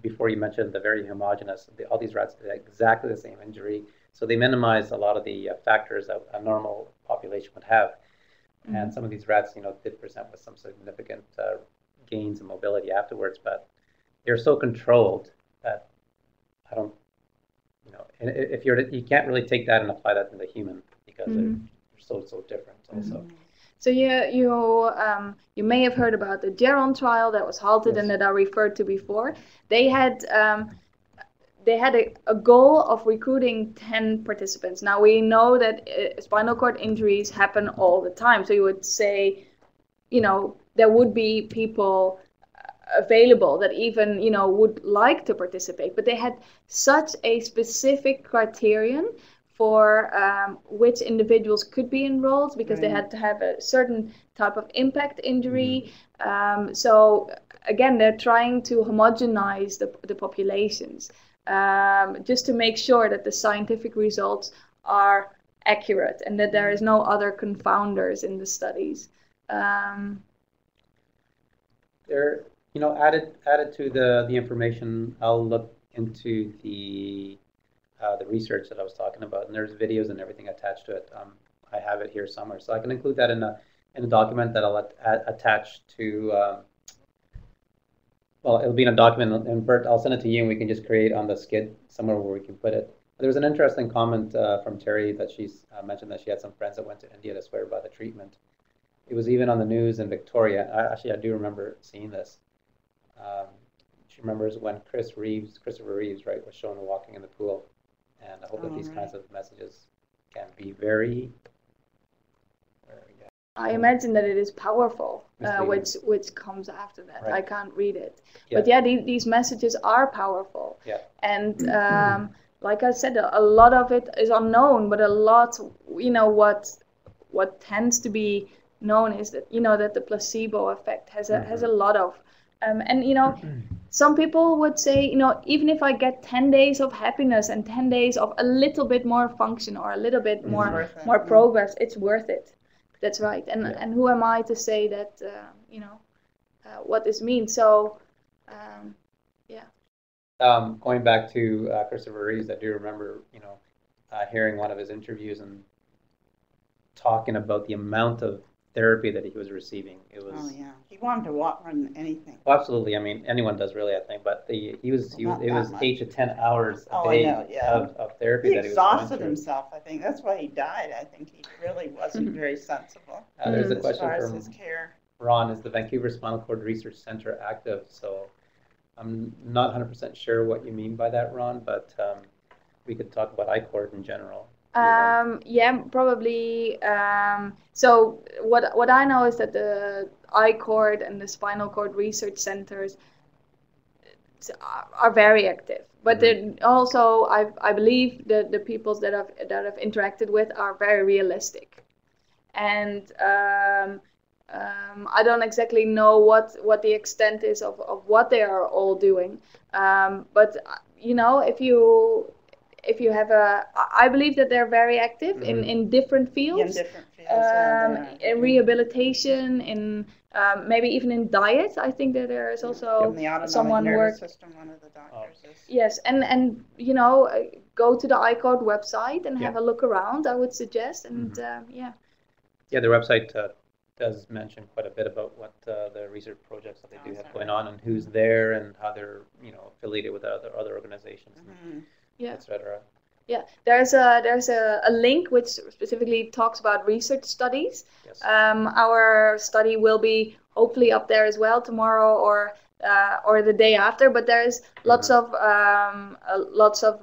before you mentioned the very homogeneous, all these rats had exactly the same injury. So they minimized a lot of the factors that a normal population would have. And some of these rats, did present with some significant gains in mobility afterwards, but they're so controlled that I don't, if you can't really take that and apply that to the human, because they're so different also. So you may have heard about the Geron trial that was halted and that I referred to before. They had a goal of recruiting 10 participants. Now we know that spinal cord injuries happen all the time. So you would say, there would be people available that even, would like to participate. But they had such a specific criterion for which individuals could be enrolled, because they had to have a certain type of impact injury. So again, they're trying to homogenize the populations, just to make sure that the scientific results are accurate and that there is no other confounders in the studies. There, added to the information, I'll look into the research that I was talking about, and there's videos and everything attached to it. I have it here somewhere. So I can include that in a document that I'll attach to. Well, it'll be in a document, and Bert, I'll send it to you, and we can just create on the skid somewhere where we can put it. There was an interesting comment from Terry that she's mentioned that she had some friends that went to India to swear by the treatment. It was even on the news in Victoria. I do remember seeing this. She remembers when Christopher Reeves, right, was shown walking in the pool. And I hope that these kinds of messages can be very. I imagine that it is powerful, which comes after that. Right. I can't read it, but yeah, these messages are powerful. Yeah. And like I said, a lot of it is unknown, but a lot, what tends to be known is that that the placebo effect has a lot of, and some people would say, even if I get 10 days of happiness and 10 days of a little bit more function or a little bit more progress, it's worth it. That's right. And who am I to say that, what this means? So, going back to Christopher Reeves, I do remember, hearing one of his interviews and talking about the amount of therapy that he was receiving. It was. Oh yeah, he wanted to walk more than anything. Well, absolutely. I mean, anyone does really, I think. But it was 8 to 10 hours a day of therapy. He exhausted himself. I think that's why he died. I think he really wasn't very sensible. There's a question from his care. Ron: is the Vancouver Spinal Cord Research Center active? So I'm not 100% sure what you mean by that, Ron, but we could talk about I-cord in general. Yeah, probably. So what I know is that the I-cord and the spinal cord research centers are very active, but also I believe that the people that I've interacted with are very realistic, and I don't exactly know what the extent is of what they are all doing, but if you have I believe that they're very active in different fields. In different fields, in rehabilitation, in maybe even in diet. I think that there is also someone nervous system. One of the doctors is. Yes, and go to the I-cord website and have a look around. I would suggest, and Yeah, the website does mention quite a bit about what the research projects that they do have going on and who's there and how they're affiliated with other organizations. Etc. Yeah, there's a link which specifically talks about research studies. Yes. Our study will be hopefully up there as well tomorrow or the day after. But there's lots of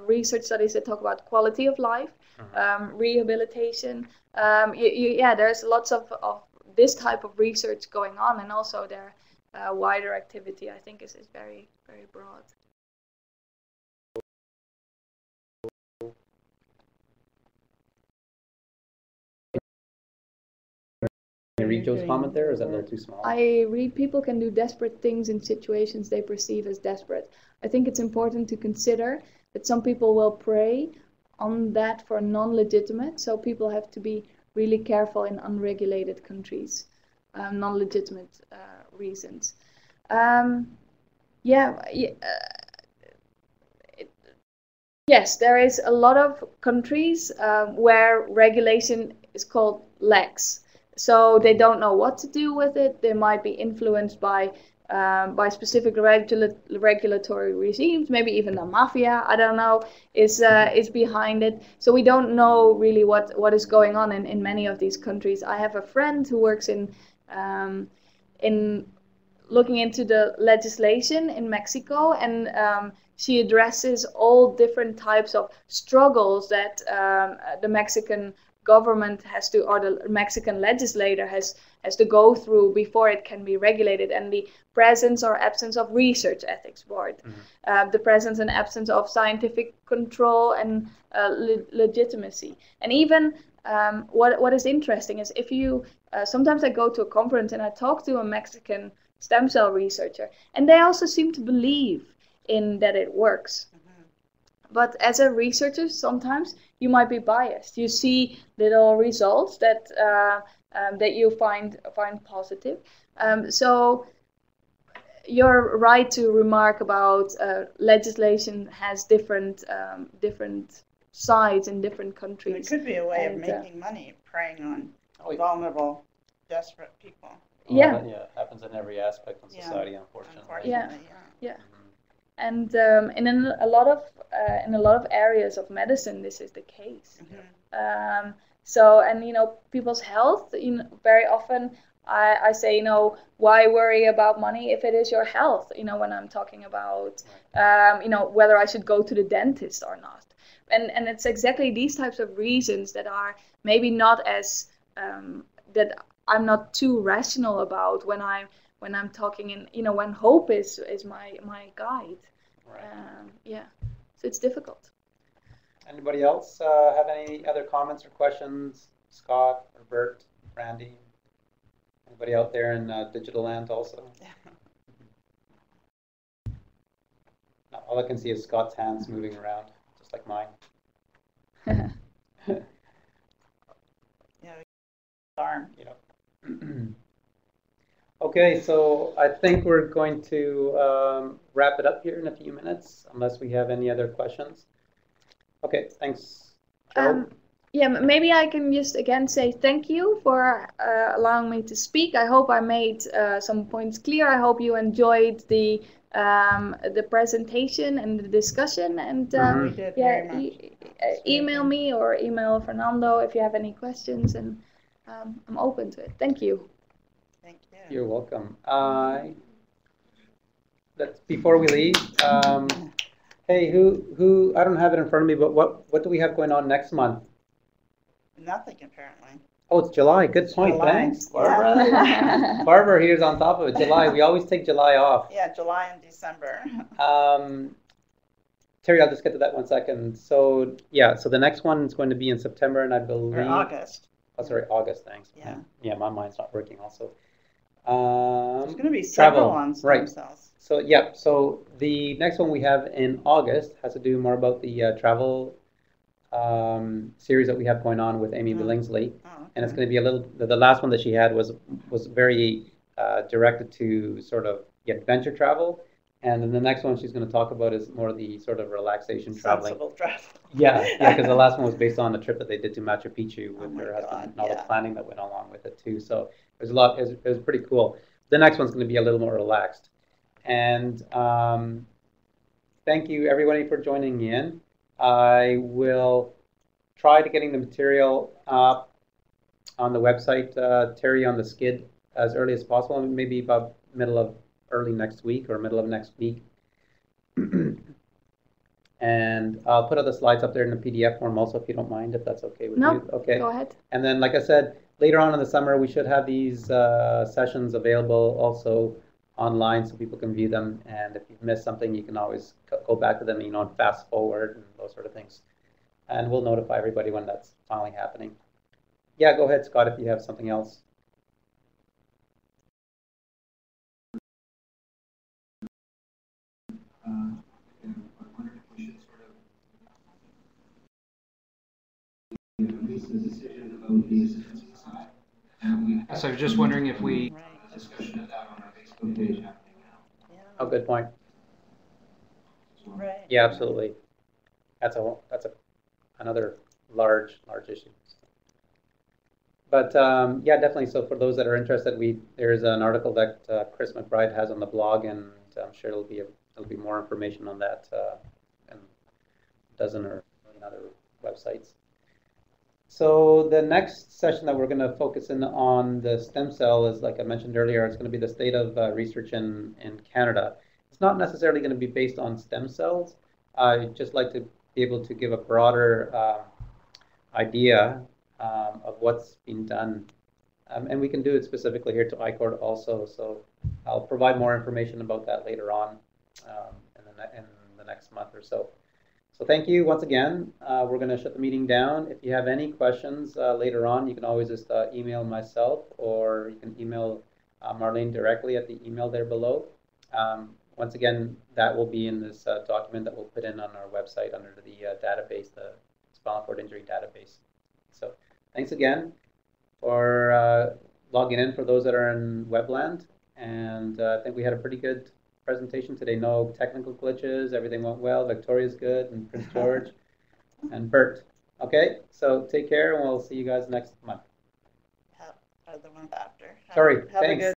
research studies that talk about quality of life, rehabilitation. There's lots of this type of research going on, and also their wider activity. I think is very, very broad. Can you read Joe's comment there, or is that a little too small? I read people can do desperate things in situations they perceive as desperate. I think it's important to consider that some people will prey on that for non-legitimate, so people have to be really careful in unregulated countries, non-legitimate reasons. Yes, there is a lot of countries where regulation is called lax. So they don't know what to do with it. They might be influenced by specific regulatory regimes. Maybe even the mafia, I don't know, is behind it. So we don't know really what is going on in many of these countries. I have a friend who works in looking into the legislation in Mexico, and she addresses all different types of struggles that the Mexican government has to, or the Mexican legislator has to go through before it can be regulated, and the presence or absence of research ethics board, the presence and absence of scientific control and legitimacy. And even what is interesting is if you sometimes I go to a conference and I talk to a Mexican stem cell researcher, and they also seem to believe in that it works. But as a researcher, sometimes you might be biased. You see little results that you find positive. So you're right to remark about legislation has different sides in different countries. It could be a way of making money, preying on vulnerable, desperate people. Oh, yeah, it happens in every aspect of society, unfortunately. Yeah. And in a lot of areas of medicine, this is the case. So, and people's health, very often I say, why worry about money if it is your health? When I'm talking about, whether I should go to the dentist or not. And it's exactly these types of reasons that are maybe not as that I'm not too rational about when I'm talking in, when hope is my guide. Right. So it's difficult. Anybody else have any other comments or questions? Scott or Bert, Randy? Anybody out there in digital land also? All I can see is Scott's hands moving around, just like mine. Arm. Okay, so I think we're going to wrap it up here in a few minutes, unless we have any other questions. Okay, thanks, Joe. Maybe I can just again say thank you for allowing me to speak. I hope I made some points clear. I hope you enjoyed the presentation and the discussion. And we did very much. Email me or email Fernando if you have any questions, and I'm open to it. Thank you. Thank you. You're welcome. Before we leave, hey, who? I don't have it in front of me, but what do we have going on next month? Nothing, apparently. Oh, it's July. Good point. July. Thanks, Barbara. Yeah. Barbara here's on top of it. July. We always take July off. Yeah, July and December. Terry, I'll just get to that 1 second. So so the next one is going to be in September, and I believe August. Oh, sorry, August. Thanks. Yeah. My mind's not working. Also. There's going to be several on stem cells. So so the next one we have in August has to do more about the travel series that we have going on with Amy Billingsley, and it's going to be the last one that she had was very directed to sort of adventure travel, and then the next one she's going to talk about is more the sort of relaxation traveling. Sensible travel. Because the last one was based on the trip that they did to Machu Picchu with her husband, and all the planning that went along with it too. So there's a lot. It was pretty cool. The next one's going to be a little more relaxed, and thank you everybody for joining in. I will try to getting the material up on the website, Terry, on the skid as early as possible, maybe about early next week or middle of next week. And I'll put other slides up there in the PDF form also, if you don't mind, if that's okay with you. Okay. Go ahead. And then, like I said, later on in the summer, we should have these sessions available also online so people can view them. And if you've missed something, you can always go back to them, and fast forward and those sort of things. And we'll notify everybody when that's finally happening. Yeah, go ahead, Scott, if you have something else. So I was just wondering if we discussion of that on our Facebook page happening now. Oh, good point. Right. Yeah, absolutely. That's another large issue. But definitely. So for those that are interested, there's an article that Chris McBride has on the blog, and I'm sure there'll be more information on that, and a dozen or other websites. So the next session that we're going to focus in on the stem cell is, like I mentioned earlier, it's going to be the state of research in Canada. It's not necessarily going to be based on stem cells. I'd just like to be able to give a broader idea of what's being done. And we can do it specifically here to Eijkholt also. So I'll provide more information about that later on in the next month or so. So thank you once again. We're going to shut the meeting down. If you have any questions later on, you can always just email myself, or you can email Marlene directly at the email there below. Once again, that will be in this document that we'll put in on our website under the database, the Spinal Cord Injury Database. So thanks again for logging in for those that are in Webland. And I think we had a pretty good presentation today. No technical glitches. Everything went well. Victoria's good, and Prince George, and Bert. Okay, so take care, and we'll see you guys next month. The month after. Sorry, have a thanks. good